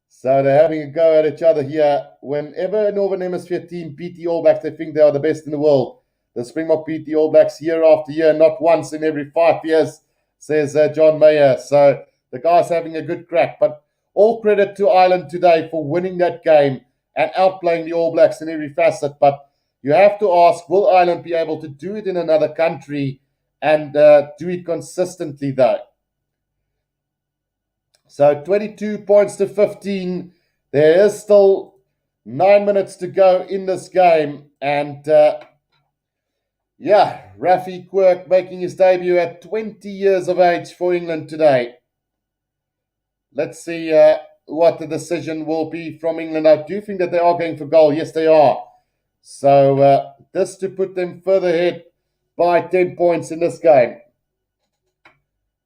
So they're having a go at each other here. Whenever a Northern Hemisphere team beat the All Blacks, they think they are the best in the world. The Springbok beat the All Blacks year after year, not once in every 5 years, says John Mayer. So the guy's having a good crack. But all credit to Ireland today for winning that game and outplaying the All Blacks in every facet. But you have to ask, will Ireland be able to do it in another country and do it consistently though? So 22 points to 15. There is still 9 minutes to go in this game. And yeah, Rafi Quirk making his debut at 20 years of age for England today. Let's see what the decision will be from England. I do think that they are going for goal. Yes, they are. So this to put them further ahead by 10 points in this game.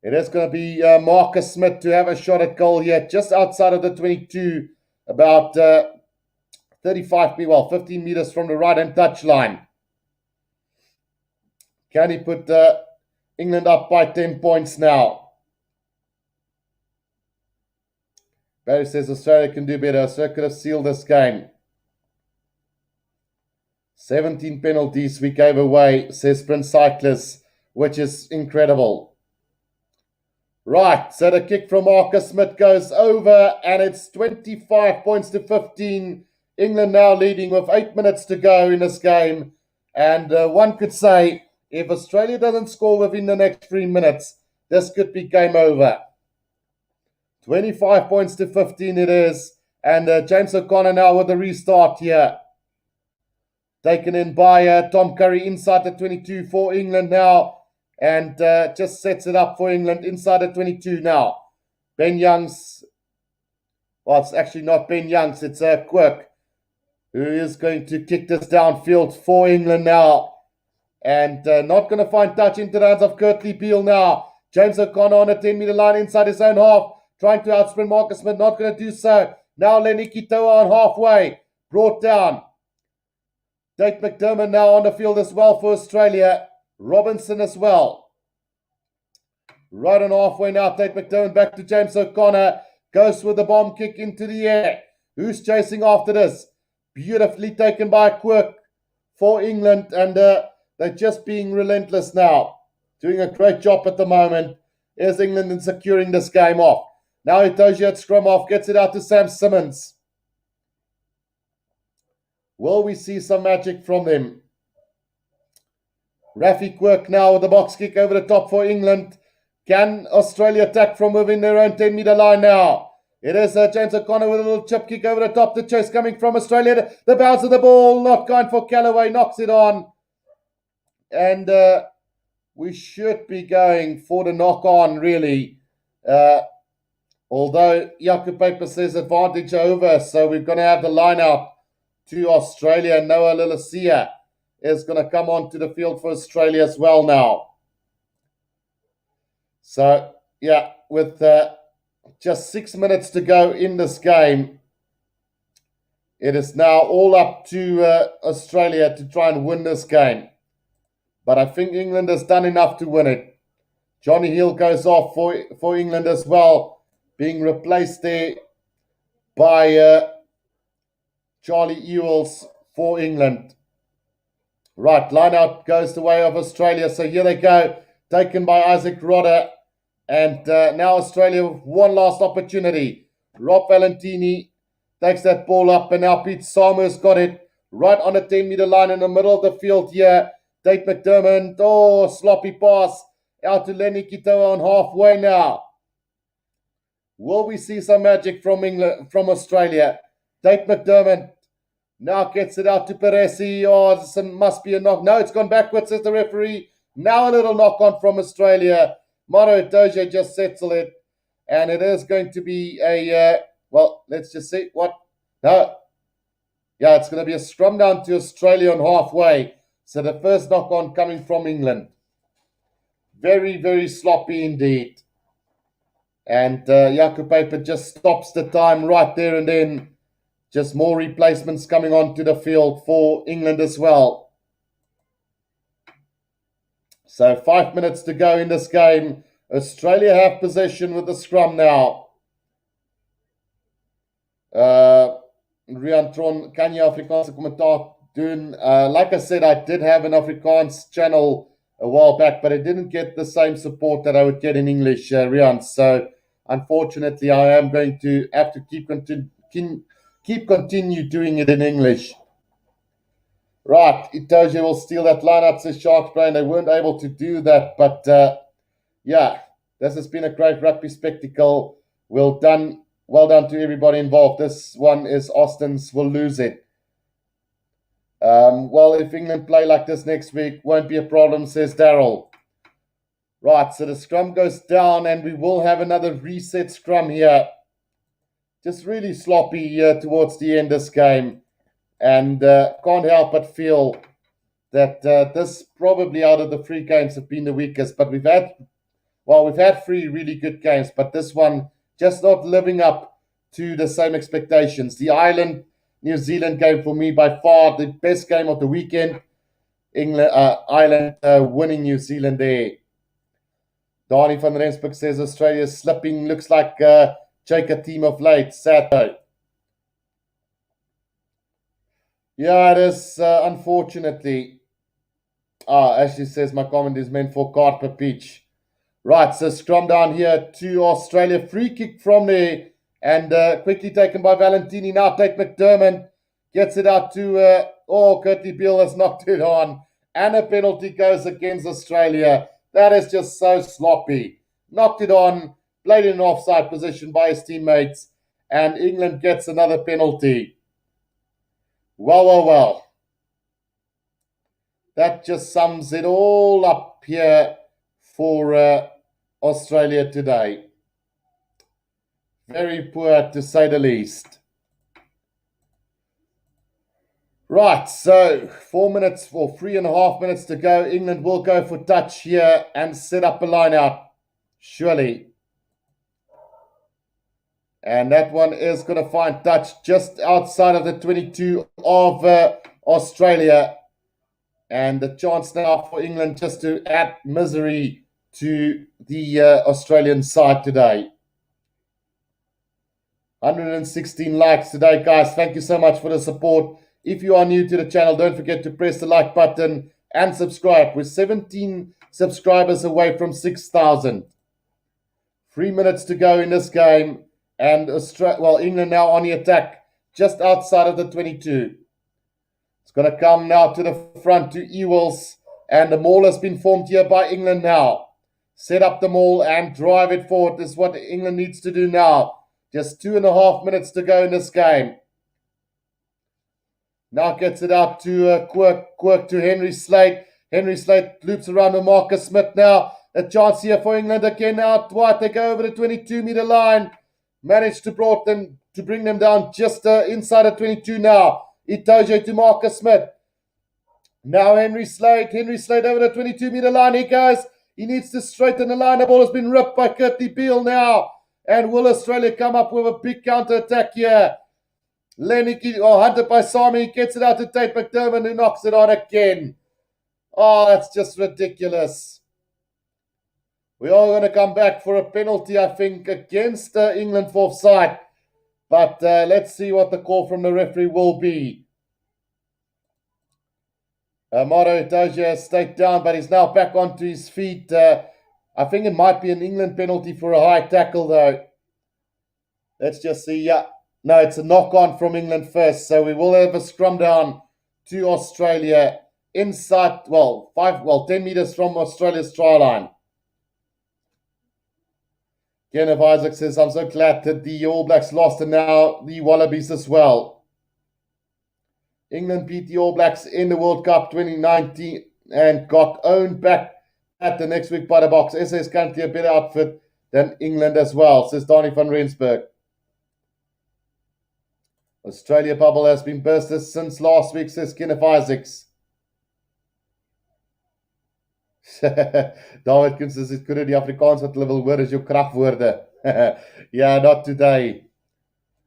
It is going to be Marcus Smith to have a shot at goal here, just outside of the 22, about 15 meters from the right-hand touchline. Can he put England up by 10 points now? Barry says Australia can do better. Australia could have sealed this game. 17 penalties we gave away, says Prince Cyclist, which is incredible. Right, so the kick from Marcus Smith goes over, and it's 25 points to 15. England now leading with 8 minutes to go in this game. And one could say, if Australia doesn't score within the next 3 minutes, this could be game over. 25 points to 15 it is. And James O'Connor now with the restart here. Taken in by Tom Curry inside the 22 for England now. And just sets it up for England inside the 22 now. Ben Youngs. Well, it's actually not Ben Youngs. It's Quirk, who is going to kick this downfield for England now. And not going to find touch into the hands of Curtly Beale now. James O'Connor on the 10-meter line inside his own half. Trying to outsprint Marcus Smith. Not going to do so. Now Lenny Kitoa on halfway. Brought down. Tate McDermott now on the field as well for Australia. Robinson as well. Right on halfway now. Tate McDermott back to James O'Connor. Goes with the bomb kick into the air. Who's chasing after this? Beautifully taken by Quirk for England. And they're just being relentless now. Doing a great job at the moment. Is England in securing this game off. Now Itoje at scrum off. Gets it out to Sam Simmons. Will we see some magic from them? Rafi Quirk now with the box kick over the top for England. Can Australia attack from within their own 10-meter line now? It is James O'Connor with a little chip kick over the top. The chase coming from Australia. The bounce of the ball. Not going for Callaway. Knocks it on. And we should be going for the knock on, really. Although Jakob Paper says advantage over. So we're going to have the line out to Australia. Noah Lillisia is going to come onto the field for Australia as well now. So, yeah, with just 6 minutes to go in this game, it is now all up to Australia to try and win this game. But I think England has done enough to win it. Johnny Hill goes off for England as well, being replaced there by Charlie Ewells for England. Right, line out goes the way of Australia. So here they go, taken by Isaac Rodder. And now Australia with one last opportunity. Rob Valentini takes that ball up, and now Pete Samu's got it right on the 10-meter line in the middle of the field here. Tate McDermott, sloppy pass out to Lenny Kitoa on halfway now. Will we see some magic from England, from Australia? Tate McDermott now gets it out to Peresi. This must be a knock. No, it's gone backwards, says the referee. Now a little knock on from Australia. Maro Itoje just settled it. And it is going to be a, let's just see what. No. Yeah, it's going to be a scrum down to Australia on halfway. So the first knock on coming from England. Very, very sloppy indeed. And Jakob Paper just stops the time right there and then. Just more replacements coming onto the field for England as well. So 5 minutes to go in this game. Australia have possession with the scrum now. Rian Tron, kan jy Afrikaanse kommentaar doen? Like I said, I did have an Afrikaans channel a while back, but I didn't get the same support that I would get in English, Rian. So unfortunately, I am going to have to continue doing it in English. Right, Itoje will steal that line up, says Sharks Brain. They weren't able to do that, but yeah, this has been a great rugby spectacle. Well done to everybody involved. This one is Austin's will lose it. Well, if England play like this next week, won't be a problem, says Daryl. Right, so the scrum goes down, and we will have another reset scrum here. Just really sloppy towards the end of this game. And can't help but feel that this probably out of the three games have been the weakest. But we've had well, we've had three really good games, but this one just not living up to the same expectations. The Ireland New Zealand game for me by far the best game of the weekend. Ireland winning New Zealand there. Donnie van Rensburg says Australia's slipping. Looks like Jake a team of late. Sad though. Yeah, it is, unfortunately. Ashley says my comment is meant for Carper Peach. Right, so scrum down here to Australia. Free kick from there. And quickly taken by Valentini. Now Tate McDermott gets it out to... Curtly Beale has knocked it on. And a penalty goes against Australia. That is just so sloppy. Knocked it on. Played in an offside position by his teammates. And England gets another penalty. Well. That just sums it all up here for Australia today. Very poor, to say the least. Right, so 4 minutes or 3.5 minutes to go. England will go for touch here and set up a line out, surely. And that one is going to find touch just outside of the 22 of Australia. And the chance now for England just to add misery to the Australian side today. 116 likes today, guys. Thank you so much for the support. If you are new to the channel, don't forget to press the like button and subscribe. We're 17 subscribers away from 6,000. 3 minutes to go in this game. And England now on the attack just outside of the 22. It's going to come now to the front to Ewells. And the maul has been formed here by England now. Set up the maul and drive it forward. This is what England needs to do now. Just 2.5 minutes to go in this game. Now gets it out to Quirk to Henry Slade. Henry Slade loops around with Marcus Smith now. A chance here for England again out wide. They go over the 22-meter line. Managed to bring them down just inside the 22 now. Itoje to Marcus Smith. Now Henry Slade. Henry Slade over the 22-meter line. He goes. He needs to straighten the line. The ball has been ripped by Curtly Beale now. And will Australia come up with a big counter-attack here? Hunter by Sami gets it out to Tate McDermott, who knocks it on again. Oh, that's just ridiculous. We are going to come back for a penalty, I think, against England for offside. But let's see what the call from the referee will be. Maro Itoje has stayed down, but he's now back onto his feet. I think it might be an England penalty for a high tackle, though. Let's just see. Yeah. No, it's a knock-on from England first. So we will have a scrum down to Australia inside, 10 meters from Australia's try line. Kenneth Isaac says, I'm so glad that the All Blacks lost and now the Wallabies as well. England beat the All Blacks in the World Cup 2019 and got owned back at the next week by the Box. SA is currently a better outfit than England as well, says Donnie van Rensburg. Australia bubble has been bursted since last week, says Kenneth Isaacs. David Kuhn says, het kunnen die Afrikaans wat hulle wil hoor is jou kragwoorde. Yeah, not today.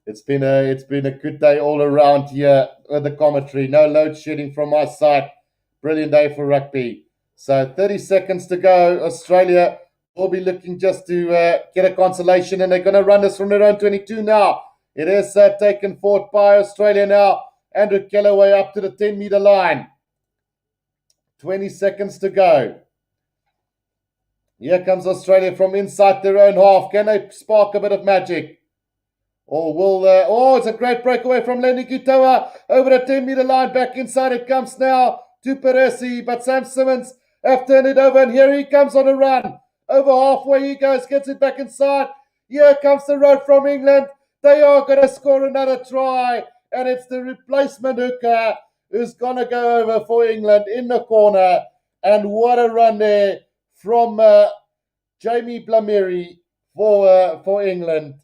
It's been a good day all around here with the commentary. No load shedding from my side. Brilliant day for rugby. So 30 seconds to go. Australia will be looking just to get a consolation, and they're going to run this from their own 22 now. It is taken forward by Australia now. Andrew Kellaway up to the 10-meter line. 20 seconds to go. Here comes Australia from inside their own half. Can they spark a bit of magic? Or will... it's a great breakaway from Lenny Kutoa. Over the 10-meter line. Back inside it comes now to Peresi. But Sam Simmons have turned it over. And here he comes on a run. Over halfway he goes. Gets it back inside. Here comes the road from England. They are going to score another try. And it's the replacement hooker who's going to go over for England in the corner. And what a run there from Jamie Blamiri for England.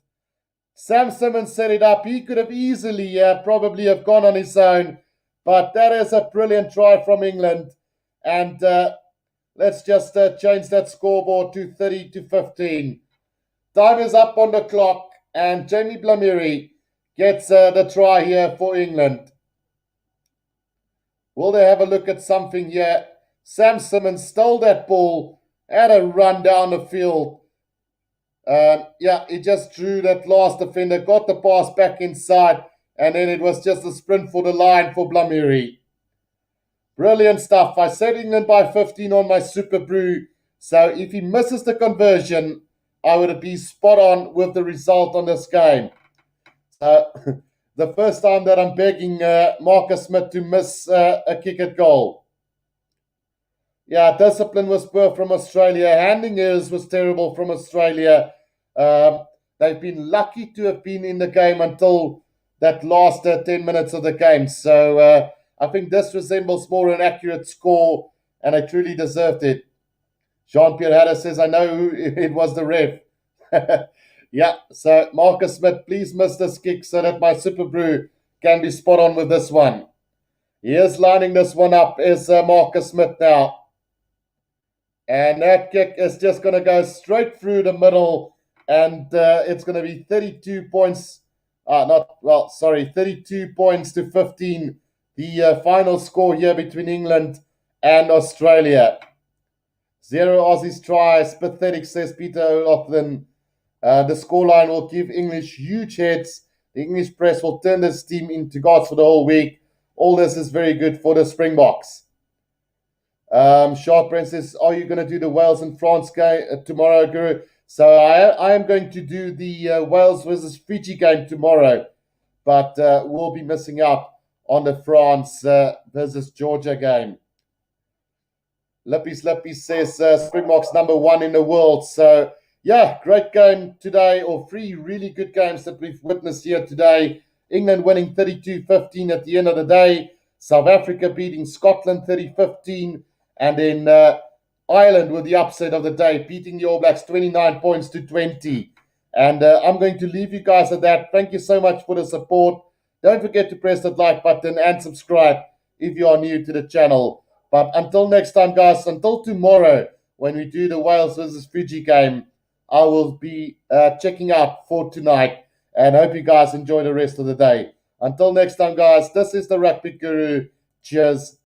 Sam Simmons set it up. He could have easily probably have gone on his own. But that is a brilliant try from England. And Let's just change that scoreboard to 30-15. Time is up on the clock, and Jamie Blamiri gets the try here for England. Will they have a look at something here? Sam Simmons stole that ball, had a run down the field. Yeah, he just drew that last defender, got the pass back inside, and then it was just a sprint for the line for Blamiri. Brilliant stuff. I said England by 15 on my Super Brew. So if he misses the conversion, I would be spot on with the result on this game. So the first time that I'm begging Marcus Smith to miss a kick at goal. Yeah, discipline was poor from Australia. Handing errors was terrible from Australia. They've been lucky to have been in the game until that last 10 minutes of the game. So I think this resembles more an accurate score, and they truly deserved it. Jean-Pierre Hadder says, I know who it was, the ref. Yeah, so Marcus Smith, please miss this kick so that my Super Brew can be spot on with this one. He is lining this one up, is Marcus Smith now. And that kick is just going to go straight through the middle, and it's going to be 32 points. 32 points to 15. The final score here between England and Australia. 0 Aussies tries. Pathetic, says Peter O'Loughlin. The scoreline will give English huge heads. The English press will turn this team into gods for the whole week. All this is very good for the Springboks. Sharp Brand says, are you going to do the Wales and France game tomorrow, Guru? So I am going to do the Wales versus Fiji game tomorrow, but we'll be missing out on the France versus Georgia game. Lippy says Springboks #1 in the world. So yeah, great game today, or 3 really good games that we've witnessed here today. England winning 32-15 at the end of the day. South Africa beating Scotland 30-15. And then Ireland with the upset of the day, beating the All Blacks 29 points to 20. And I'm going to leave you guys at that. Thank you so much for the support. Don't forget to press that like button and subscribe if you are new to the channel. But until next time, guys, until tomorrow when we do the Wales versus Fiji game, I will be checking out for tonight. And hope you guys enjoy the rest of the day. Until next time, guys, this is the Rugby Guru. Cheers.